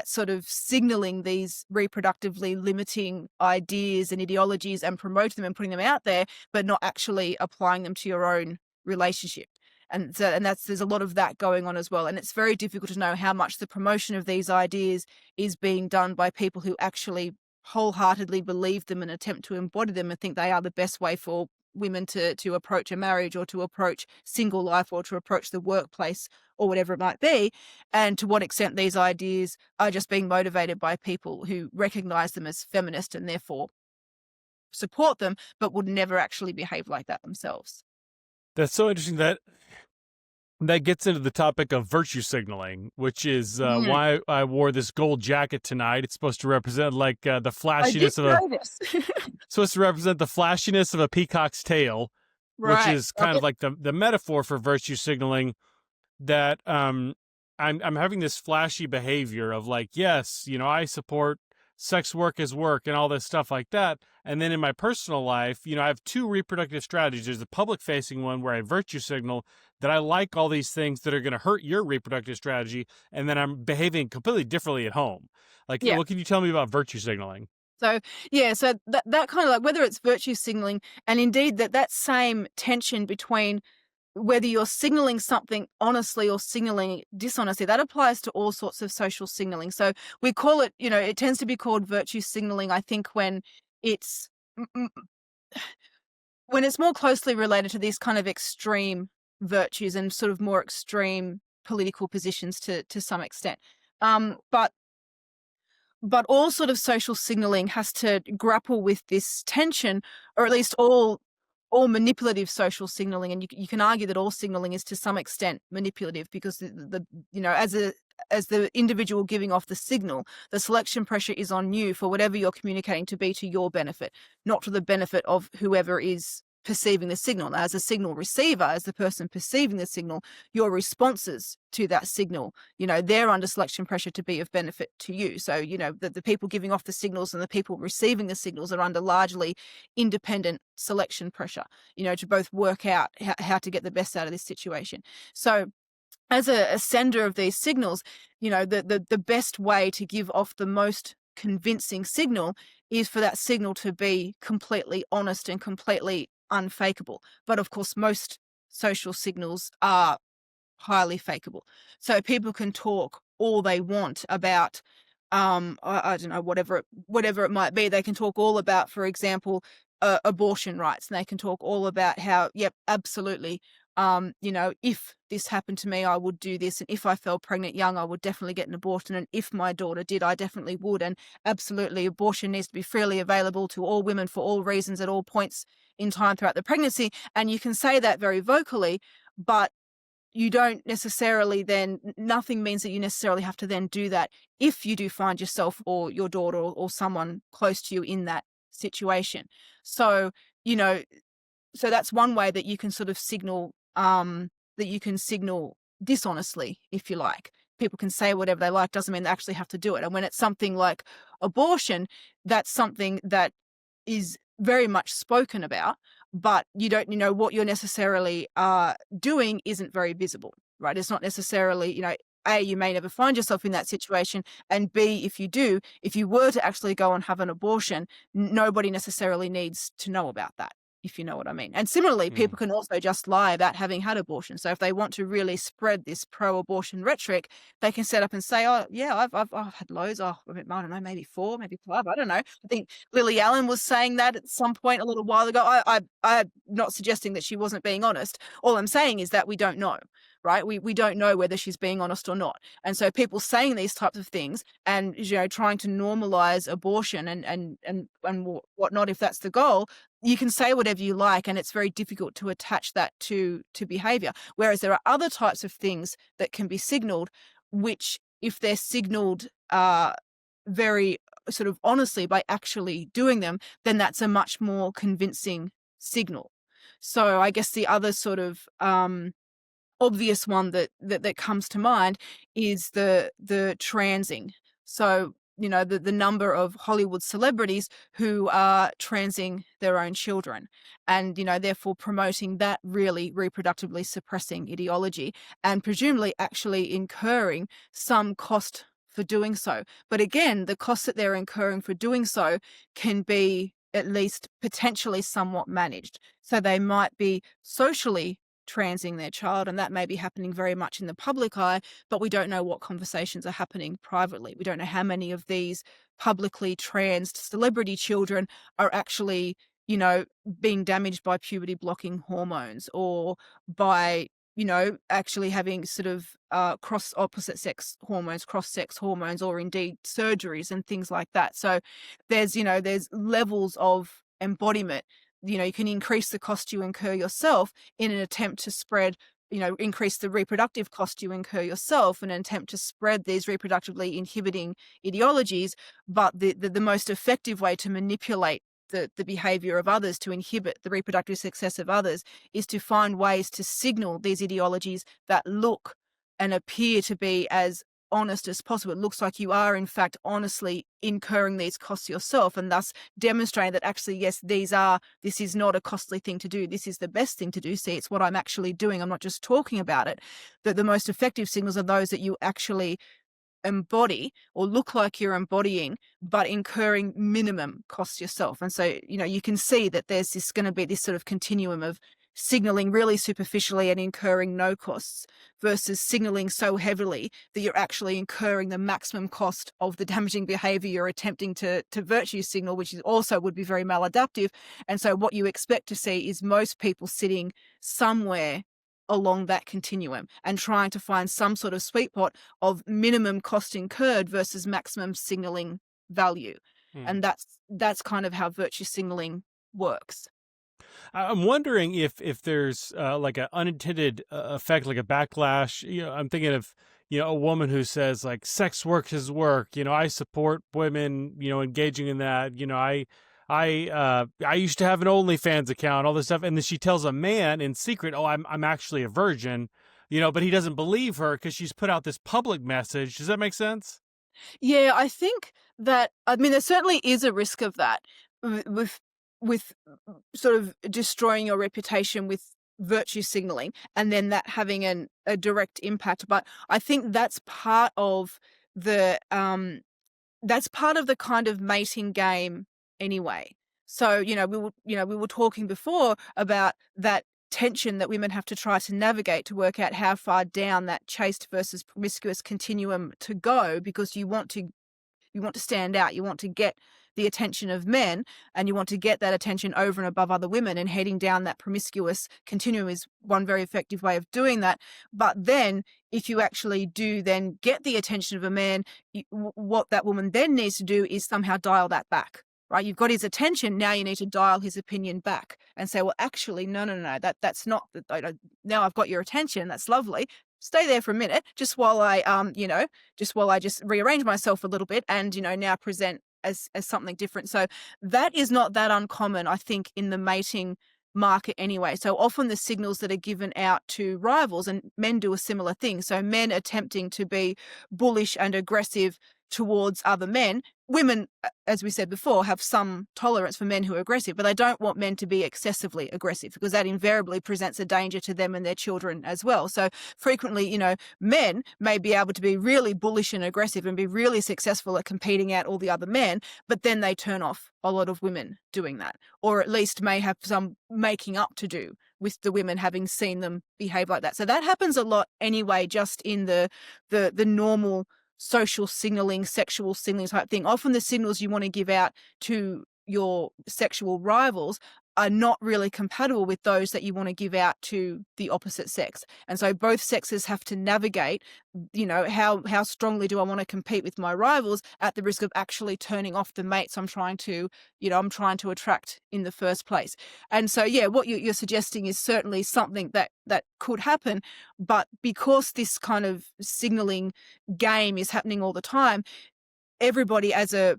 sort of signaling these reproductively limiting ideas and ideologies and promoting them and putting them out there, but not actually applying them to your own relationship. And so, there's a lot of that going on as well. And it's very difficult to know how much the promotion of these ideas is being done by people who actually wholeheartedly believe them and attempt to embody them and think they are the best way for women to approach a marriage or to approach single life or to approach the workplace or whatever it might be, and to what extent these ideas are just being motivated by people who recognize them as feminist and therefore support them, but would never actually behave like that themselves. That's so interesting that gets into the topic of virtue signaling, which is why I wore this gold jacket tonight. It's supposed to represent like the I did flashiness of know this. supposed to represent the flashiness of a peacock's tail, which Right. is kind of like the metaphor for virtue signaling. That I'm having this flashy behavior of like, yes, I support sex work as work and all this stuff like that. And then in my personal life, I have two reproductive strategies. There's the public facing one where I virtue signal that I like all these things that are going to hurt your reproductive strategy. And then I'm behaving completely differently at home. Like, Yeah. what can you tell me about virtue signaling? So, yeah, so that kind of like, whether it's virtue signaling and indeed that same tension between whether you're signaling something honestly or signaling dishonestly, that applies to all sorts of social signaling. So we call it, it tends to be called virtue signaling, I think, when it's when it's more closely related to these kind of extreme virtues and sort of more extreme political positions to some extent. But all sort of social signaling has to grapple with this tension, or at least all manipulative social signaling. And you can argue that all signaling is to some extent manipulative, because as the individual giving off the signal, the selection pressure is on you for whatever you're communicating to be to your benefit, not to the benefit of whoever is perceiving the signal. As a signal receiver, as the person perceiving the signal, your responses to that signal, they're under selection pressure to be of benefit to you. So, the people giving off the signals and the people receiving the signals are under largely independent selection pressure, to both work out how to get the best out of this situation. So as a sender of these signals, the best way to give off the most convincing signal is for that signal to be completely honest and completely unfakeable. But of course, most social signals are highly fakeable. So people can talk all they want about, I don't know, whatever it might be. They can talk all about, for example, abortion rights, and they can talk all about how, yep, absolutely, if this happened to me, I would do this, and if I fell pregnant young, I would definitely get an abortion, and if my daughter did, I definitely would, and absolutely, abortion needs to be freely available to all women for all reasons at all points in time throughout the pregnancy. And you can say that very vocally, but you don't necessarily then, nothing means that you necessarily have to then do that if you do find yourself or your daughter or someone close to you in that situation. So, so that's one way that you can sort of signal, dishonestly, if you like. People can say whatever they like, doesn't mean they actually have to do it. And when it's something like abortion, that's something that is very much spoken about, but you don't, what you're necessarily doing isn't very visible, right? It's not necessarily, A, you may never find yourself in that situation, and B, if you were to actually go and have an abortion, nobody necessarily needs to know about that, if you know what I mean. And similarly, people can also just lie about having had abortion. So if they want to really spread this pro-abortion rhetoric, they can set up and say, "Oh, yeah, I've had loads. Oh, I don't know, maybe 4, maybe 5. I don't know." I think Lily Allen was saying that at some point a little while ago. I'm not suggesting that she wasn't being honest. All I'm saying is that we don't know, right? We don't know whether she's being honest or not. And so people saying these types of things and trying to normalize abortion and whatnot, if that's the goal, you can say whatever you like, and it's very difficult to attach that to behavior. Whereas there are other types of things that can be signaled, which, if they're signaled very sort of honestly by actually doing them, then that's a much more convincing signal. So I guess the other sort of obvious one that comes to mind is the transing. So, the number of Hollywood celebrities who are transing their own children and, therefore promoting that really reproductively suppressing ideology and presumably actually incurring some cost for doing so. But again, the cost that they're incurring for doing so can be at least potentially somewhat managed. So they might be socially transing their child, and that may be happening very much in the public eye, but we don't know what conversations are happening privately. We don't know how many of these publicly transed celebrity children are actually being damaged by puberty blocking hormones, or by, actually having sort of cross opposite sex hormones, cross sex hormones, or indeed surgeries and things like that. So there's levels of embodiment. You can increase the cost you incur yourself in an attempt to spread, increase the reproductive cost you incur yourself in an attempt to spread these reproductively inhibiting ideologies. But the most effective way to manipulate the behavior of others, to inhibit the reproductive success of others, is to find ways to signal these ideologies that look and appear to be as honest as possible. It looks like you are in fact honestly incurring these costs yourself, and thus demonstrating that actually, yes, this is not a costly thing to do. This is the best thing to do. See, it's what I'm actually doing. I'm not just talking about it. That the most effective signals are those that you actually embody or look like you're embodying, but incurring minimum costs yourself. And so, you can see that there's going to be this sort of continuum of signaling really superficially and incurring no costs, versus signaling so heavily that you're actually incurring the maximum cost of the damaging behavior you're attempting to virtue signal, which is also would be very maladaptive. And so what you expect to see is most people sitting somewhere along that continuum and trying to find some sort of sweet spot of minimum cost incurred versus maximum signaling value. Hmm. And that's kind of how virtue signaling works. I'm wondering if there's like an unintended effect, like a backlash. I'm thinking of a woman who says like sex work is work. I support women engaging in that. I used to have an OnlyFans account, all this stuff, and then she tells a man in secret, "Oh, I'm actually a virgin," but he doesn't believe her because she's put out this public message. Does that make sense? Yeah, I think that, I mean, there certainly is a risk of that, with sort of destroying your reputation with virtue signaling, and then that having a direct impact. But I think the that's part of the kind of mating game anyway. So, we were talking before about that tension that women have to try to navigate to work out how far down that chaste versus promiscuous continuum to go, because you want to stand out, you want to get the attention of men, and you want to get that attention over and above other women, and heading down that promiscuous continuum is one very effective way of doing that. But then if you actually do then get the attention of a man, what that woman then needs to do is somehow dial that back. Right, you've got his attention. Now you need to dial his opinion back and say, well, actually, no, no, no, that's not. Now I've got your attention. That's lovely. Stay there for a minute, just while I just rearrange myself a little bit, and now present as something different. So that is not that uncommon, I think, in the mating market anyway. So often the signals that are given out to rivals, and men do a similar thing. So men attempting to be bullish and aggressive towards other men. Women, as we said before, have some tolerance for men who are aggressive, but they don't want men to be excessively aggressive, because that invariably presents a danger to them and their children as well. So frequently, men may be able to be really bullish and aggressive and be really successful at competing out all the other men, but then they turn off a lot of women doing that, or at least may have some making up to do with the women having seen them behave like that. So that happens a lot anyway, just in the normal social signaling, sexual signaling type thing. Often the signals you want to give out to your sexual rivals are not really compatible with those that you want to give out to the opposite sex. And so both sexes have to navigate, how strongly do I want to compete with my rivals at the risk of actually turning off the mates I'm trying to attract in the first place. And so, yeah, what you're suggesting is certainly something that could happen. But because this kind of signaling game is happening all the time, everybody as a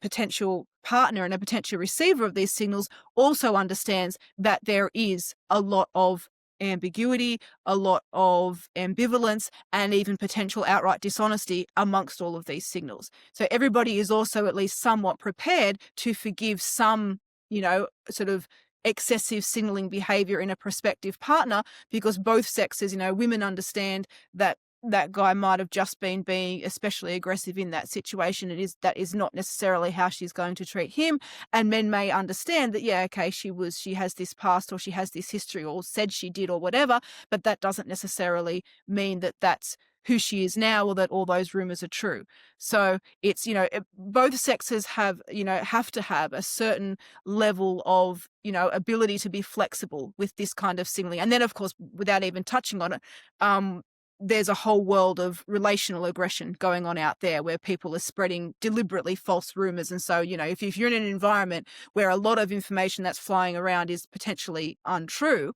potential partner and a potential receiver of these signals also understands that there is a lot of ambiguity, a lot of ambivalence, and even potential outright dishonesty amongst all of these signals. So everybody is also at least somewhat prepared to forgive some, sort of excessive signaling behavior in a prospective partner, because both sexes, women understand that that guy might have just been being especially aggressive in that situation. That is not necessarily how she's going to treat him. And men may understand that, yeah, okay, she has this past, or she has this history, or said she did, or whatever, but that doesn't necessarily mean that that's who she is now, or that all those rumors are true. So it's, both sexes have, have to have a certain level of, ability to be flexible with this kind of signaling. And then, of course, without even touching on it, there's a whole world of relational aggression going on out there where people are spreading deliberately false rumors. And so, if you're in an environment where a lot of information that's flying around is potentially untrue,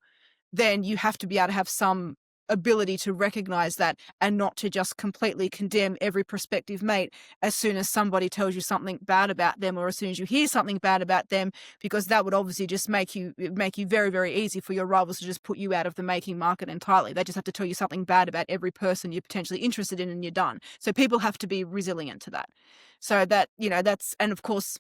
then you have to be able to have some ability to recognize that and not to just completely condemn every prospective mate as soon as somebody tells you something bad about them, or as soon as you hear something bad about them, because that would obviously just make you very, very easy for your rivals to just put you out of the mating market entirely. They just have to tell you something bad about every person you're potentially interested in, and you're done. So people have to be resilient to that. So that, that's, and of course,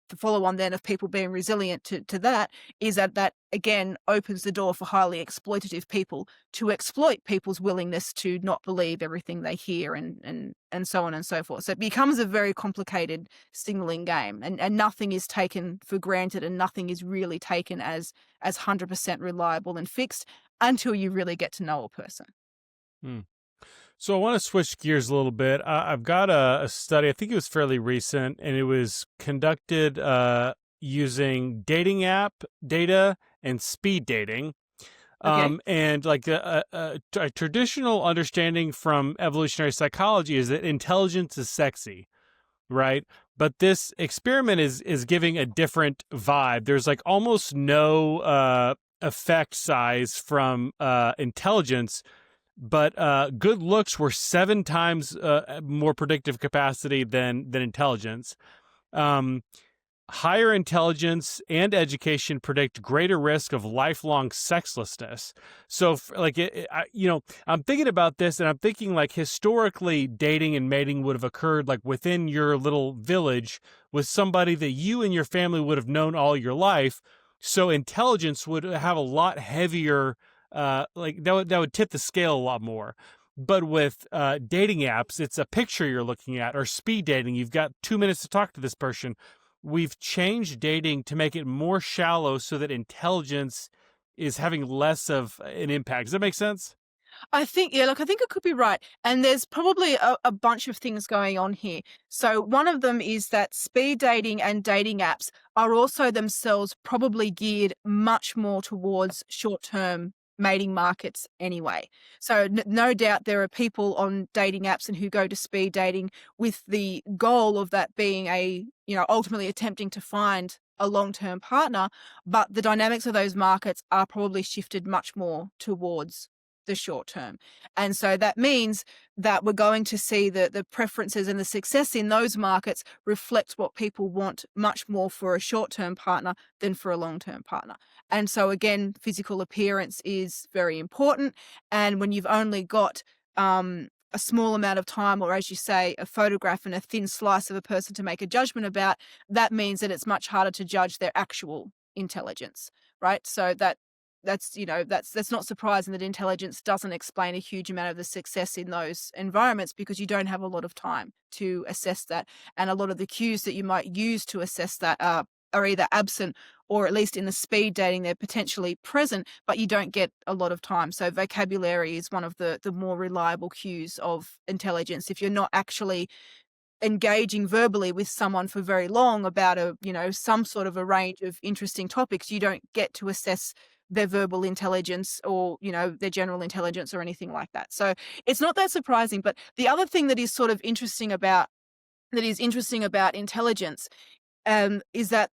the follow-on then of people being resilient to that is that again opens the door for highly exploitative people to exploit people's willingness to not believe everything they hear, and so on and so forth. So it becomes a very complicated signaling game, and nothing is taken for granted, and nothing is really taken as 100% reliable and fixed until you really get to know a person. Hmm. So I want to switch gears a little bit. I've got a study, I think it was fairly recent, and it was conducted using dating app data and speed dating. Okay. And like a traditional understanding from evolutionary psychology is that intelligence is sexy, right? But this experiment is giving a different vibe. There's like almost no effect size from intelligence, but good looks were 7 times more predictive capacity than intelligence. Higher intelligence and education predict greater risk of lifelong sexlessness. So, I'm thinking about this, and I'm thinking like historically, dating and mating would have occurred like within your little village with somebody that you and your family would have known all your life. So, intelligence would have a lot heavier. That would tip the scale a lot more. But with dating apps, it's a picture you're looking at, or speed dating. You've got 2 minutes to talk to this person. We've changed dating to make it more shallow so that intelligence is having less of an impact. Does that make sense? I think, yeah, look, I think it could be right. And there's probably a bunch of things going on here. So one of them is that speed dating and dating apps are also themselves probably geared much more towards short-term mating markets anyway. So no doubt there are people on dating apps and who go to speed dating with the goal of that being ultimately attempting to find a long-term partner, but the dynamics of those markets are probably shifted much more towards the short term. And so that means that we're going to see the preferences and the success in those markets reflect what people want much more for a short-term partner than for a long-term partner. And so again, physical appearance is very important. And when you've only got a small amount of time, or as you say, a photograph and a thin slice of a person to make a judgment about, that means that it's much harder to judge their actual intelligence, right? So that's not surprising that intelligence doesn't explain a huge amount of the success in those environments, because you don't have a lot of time to assess that, and a lot of the cues that you might use to assess that are either absent, or at least in the speed dating they're potentially present, but you don't get a lot of time. So vocabulary is one of the more reliable cues of intelligence. If you're not actually engaging verbally with someone for very long about some sort of a range of interesting topics, you don't get to assess their verbal intelligence, or their general intelligence, or anything like that. So it's not that surprising. But the other thing that is sort of interesting about intelligence is that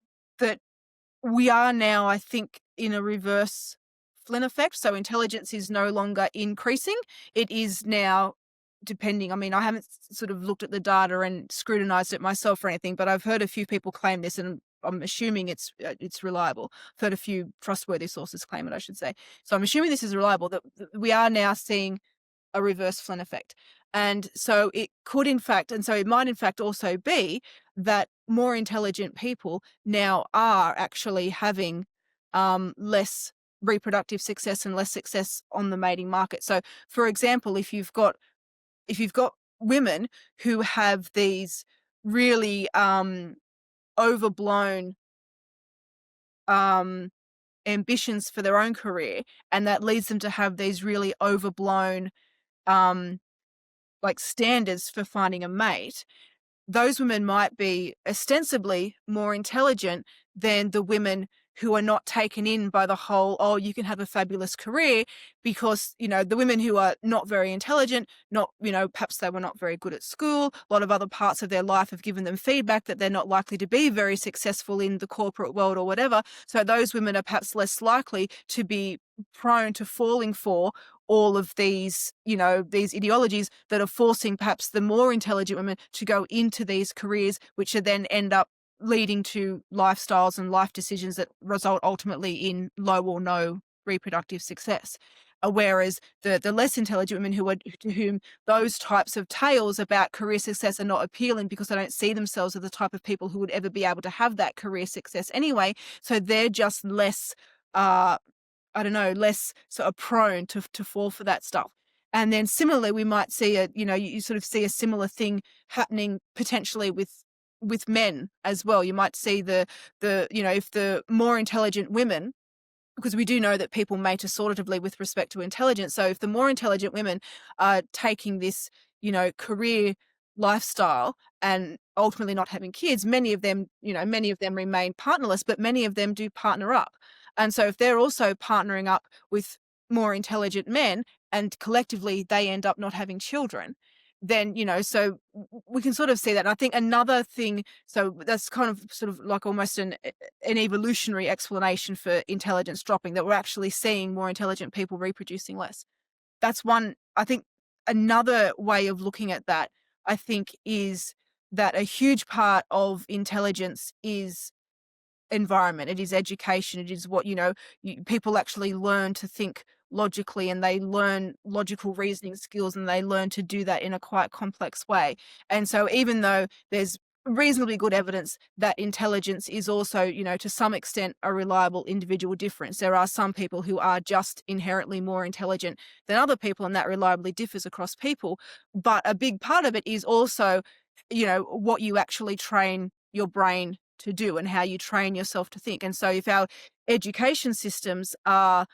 we are now, I think, in a reverse Flynn effect. So intelligence is no longer increasing. It is now, depending, I mean, I haven't sort of looked at the data and scrutinized it myself or anything, but I've heard a few people claim this, and I'm assuming it's reliable. I've heard a few trustworthy sources claim it, I should say. So I'm assuming this is reliable, that we are now seeing a reverse Flynn effect. And so it could, in fact, and so it might, in fact, also be that more intelligent people now are actually having less reproductive success and less success on the mating market. So, for example, if you've got women who have these really overblown ambitions for their own career, and that leads them to have these really overblown like standards for finding a mate, those women might be ostensibly more intelligent than the women who are not taken in by the whole, oh, you can have a fabulous career, because, the women who are not very intelligent, not, perhaps they were not very good at school, a lot of other parts of their life have given them feedback that they're not likely to be very successful in the corporate world or whatever. So those women are perhaps less likely to be prone to falling for all of these, these ideologies that are forcing perhaps the more intelligent women to go into these careers, which are then end up leading to lifestyles and life decisions that result ultimately in low or no reproductive success. Whereas the less intelligent women to whom those types of tales about career success are not appealing, because they don't see themselves as the type of people who would ever be able to have that career success anyway. So they're just less, I don't know, less sort of prone to fall for that stuff. And then similarly, we might see you sort of see a similar thing happening potentially with men as well. You might see if the more intelligent women, because we do know that people mate assortatively with respect to intelligence. So if the more intelligent women are taking this, career lifestyle and ultimately not having kids, many of them remain partnerless, but many of them do partner up. And so if they're also partnering up with more intelligent men and collectively they end up not having children, then, so we can sort of see that. And I think another thing, so that's kind of sort of like almost an evolutionary explanation for intelligence dropping, that we're actually seeing more intelligent people reproducing less. That's one. I think another way of looking at that, I think, is that a huge part of intelligence is environment. It is education. It is what, people actually learn to think logically, and they learn logical reasoning skills, and they learn to do that in a quite complex way. And so even though there's reasonably good evidence that intelligence is also, to some extent a reliable individual difference, there are some people who are just inherently more intelligent than other people, and that reliably differs across people. But a big part of it is also, what you actually train your brain to do and how you train yourself to think. And so if our education systems are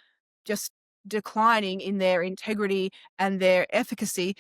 just declining in their integrity and their efficacy,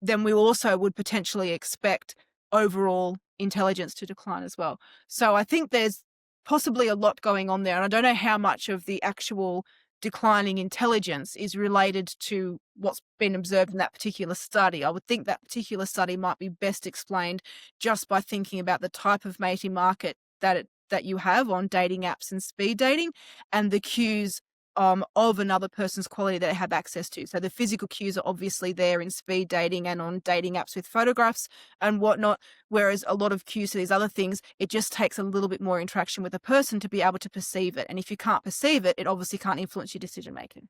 then we also would potentially expect overall intelligence to decline as well. So I think there's possibly a lot going on there. And I don't know how much of the actual declining intelligence is related to what's been observed in that particular study. I would think that particular study might be best explained just by thinking about the type of mating market that you have on dating apps and speed dating, and the cues of another person's quality that they have access to. So the physical cues are obviously there in speed dating and on dating apps with photographs and whatnot, whereas a lot of cues to these other things, it just takes a little bit more interaction with a person to be able to perceive it. And if you can't perceive it, it obviously can't influence your decision making.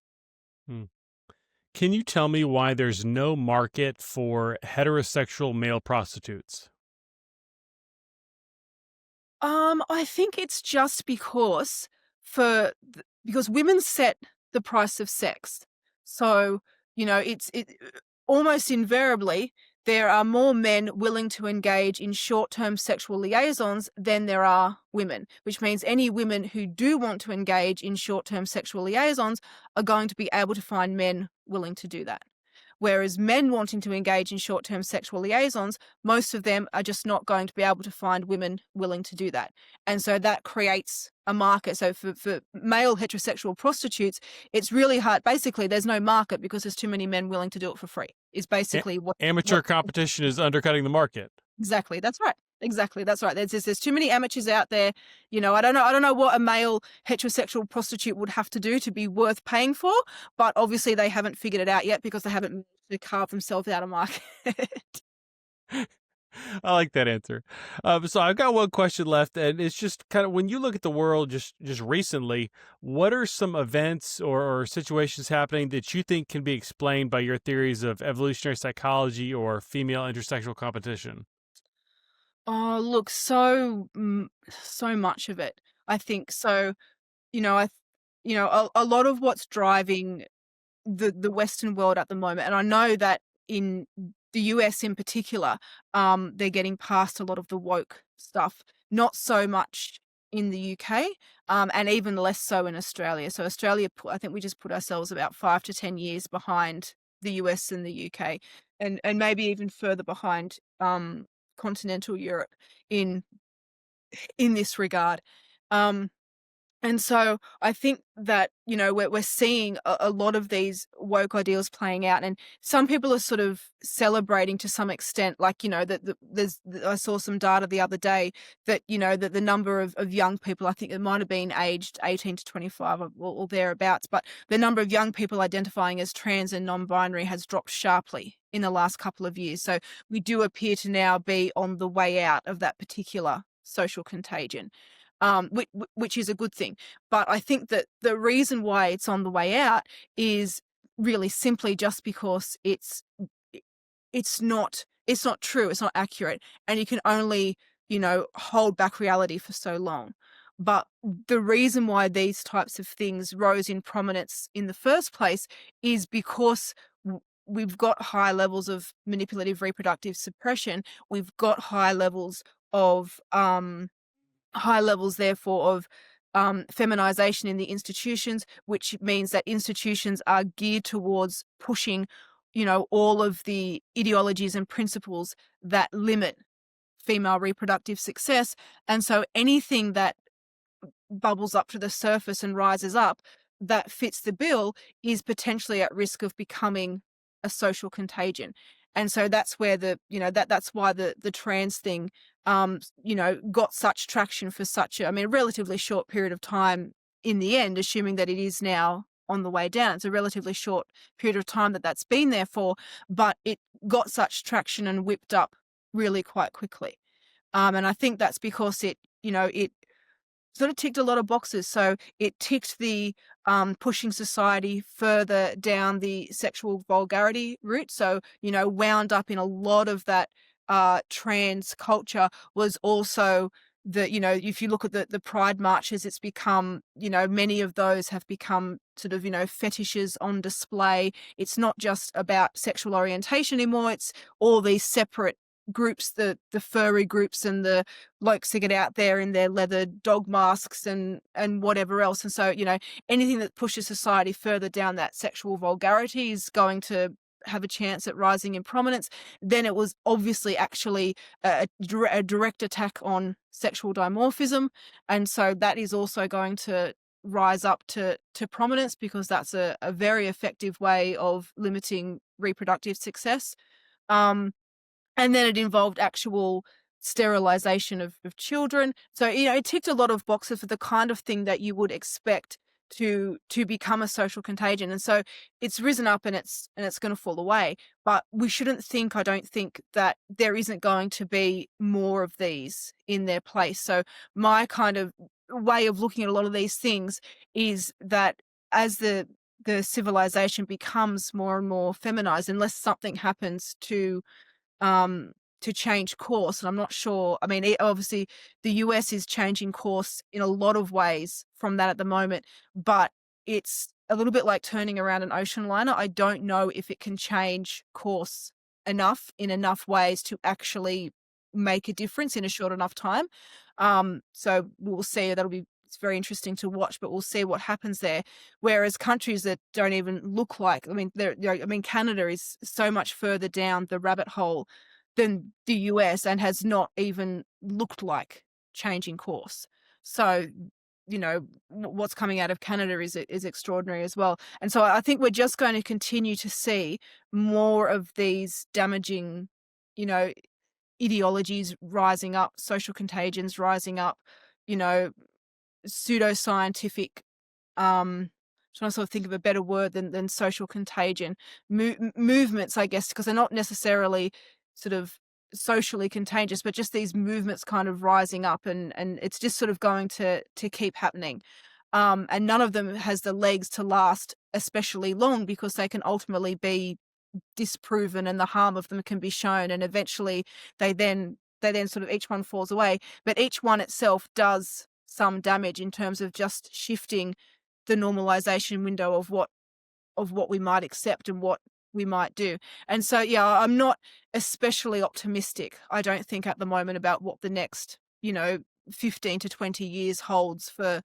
Hmm. Can you tell me why there's no market for heterosexual male prostitutes? I think it's just because women set the price of sex. So, it almost invariably there are more men willing to engage in short-term sexual liaisons than there are women, which means any women who do want to engage in short-term sexual liaisons are going to be able to find men willing to do that. Whereas men wanting to engage in short-term sexual liaisons, most of them are just not going to be able to find women willing to do that. And so that creates a market. So for male heterosexual prostitutes, it's really hard. Basically, there's no market because there's too many men willing to do it for free, is basically Amateur competition is undercutting the market. Exactly, that's right. Exactly, that's right. There's too many amateurs out there. I don't know what a male heterosexual prostitute would have to do to be worth paying for, but obviously they haven't figured it out yet because they haven't managed to carve themselves out of market. I like that answer. So I've got one question left, and it's just kind of when you look at the world just recently, what are some events or situations happening that you think can be explained by your theories of evolutionary psychology or female intersexual competition? Oh, look, so much of it. I think so. I, a lot of what's driving the Western world at the moment, and I know that in the US in particular, they're getting past a lot of the woke stuff. Not so much in the UK, and even less so in Australia. So Australia, I think we just put ourselves about 5 to 10 years behind the US and the UK, and maybe even further behind continental Europe in this regard. Um, and so I think that, we're seeing a lot of these woke ideals playing out, and some people are sort of celebrating to some extent, like, that I saw some data the other day that, that the number of young people, I think it might have been aged 18 to 25 or thereabouts, but the number of young people identifying as trans and non-binary has dropped sharply in the last couple of years. So we do appear to now be on the way out of that particular social contagion, which is a good thing. But I think that the reason why it's on the way out is really simply just because it's not true, it's not accurate, and you can only, hold back reality for so long. But the reason why these types of things rose in prominence in the first place is because we've got high levels of manipulative reproductive suppression. We've got high levels, therefore, of feminization in the institutions, which means that institutions are geared towards pushing, all of the ideologies and principles that limit female reproductive success. And so anything that bubbles up to the surface and rises up that fits the bill is potentially at risk of becoming a social contagion. And so that's where that's why the trans thing got such traction for such a relatively short period of time in the end, assuming that it is now on the way down. It's a relatively short period of time that's been there for, but it got such traction and whipped up really quite quickly. And I think that's because it sort of ticked a lot of boxes. So it ticked the pushing society further down the sexual vulgarity route. So, wound up in a lot of that trans culture was also if you look at the pride marches, it's become, many of those have become sort of, fetishes on display. It's not just about sexual orientation anymore. It's all these separate groups, the furry groups and the blokes who get out there in their leather dog masks and whatever else. And so, anything that pushes society further down that sexual vulgarity is going to have a chance at rising in prominence. Then it was obviously actually a direct attack on sexual dimorphism. And so that is also going to rise up to prominence, because that's a very effective way of limiting reproductive success. And then it involved actual sterilization of children. So, it ticked a lot of boxes for the kind of thing that you would expect to become a social contagion. And so it's risen up and it's going to fall away. But we shouldn't think, I don't think, that there isn't going to be more of these in their place. So my kind of way of looking at a lot of these things is that as the civilization becomes more and more feminized, unless something happens to change course. And I'm not sure. I mean, obviously, the US is changing course in a lot of ways from that at the moment, but it's a little bit like turning around an ocean liner. I don't know if it can change course in enough ways to actually make a difference in a short enough time. So we'll see. It's very interesting to watch, but we'll see what happens there. Whereas countries that don't even look like, Canada is so much further down the rabbit hole than the US and has not even looked like changing course. So, what's coming out of Canada is extraordinary as well. And so I think we're just going to continue to see more of these damaging, ideologies rising up, social contagions rising up, pseudoscientific, trying to sort of think of a better word than social contagion, movements, I guess, because they're not necessarily sort of socially contagious, but just these movements kind of rising up, and it's just sort of going to keep happening. And none of them has the legs to last especially long, because they can ultimately be disproven and the harm of them can be shown, and eventually they then sort of each one falls away, but each one itself does some damage in terms of just shifting the normalization window of what we might accept and what we might do. And so, yeah, I'm not especially optimistic, I don't think, at the moment about what the next, 15 to 20 years holds for,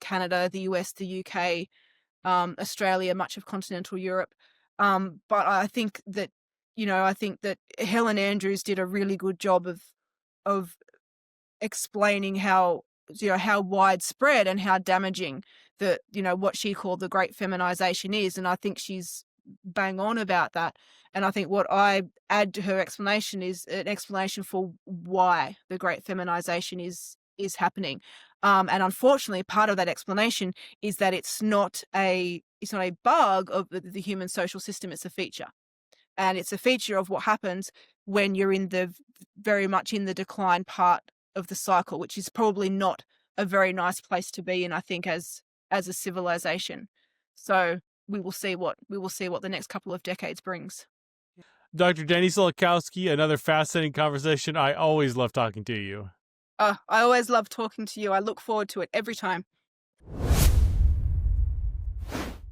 Canada, the US, the UK, Australia, much of continental Europe. But I think that, I think that Helen Andrews did a really good job of explaining how widespread and how damaging what she called the great feminization is. And I think she's bang on about that. And I think what I add to her explanation is an explanation for why the great feminization is happening. And unfortunately, part of that explanation is that it's not a bug of the human social system, it's a feature. And it's a feature of what happens when you're very much in the decline part of the cycle, which is probably not a very nice place to be in, I think, as a civilization. So we will see what the next couple of decades brings. Dr. Dani Sulikowski, another fascinating conversation. I always love talking to you. I always love talking to you. I look forward to it every time.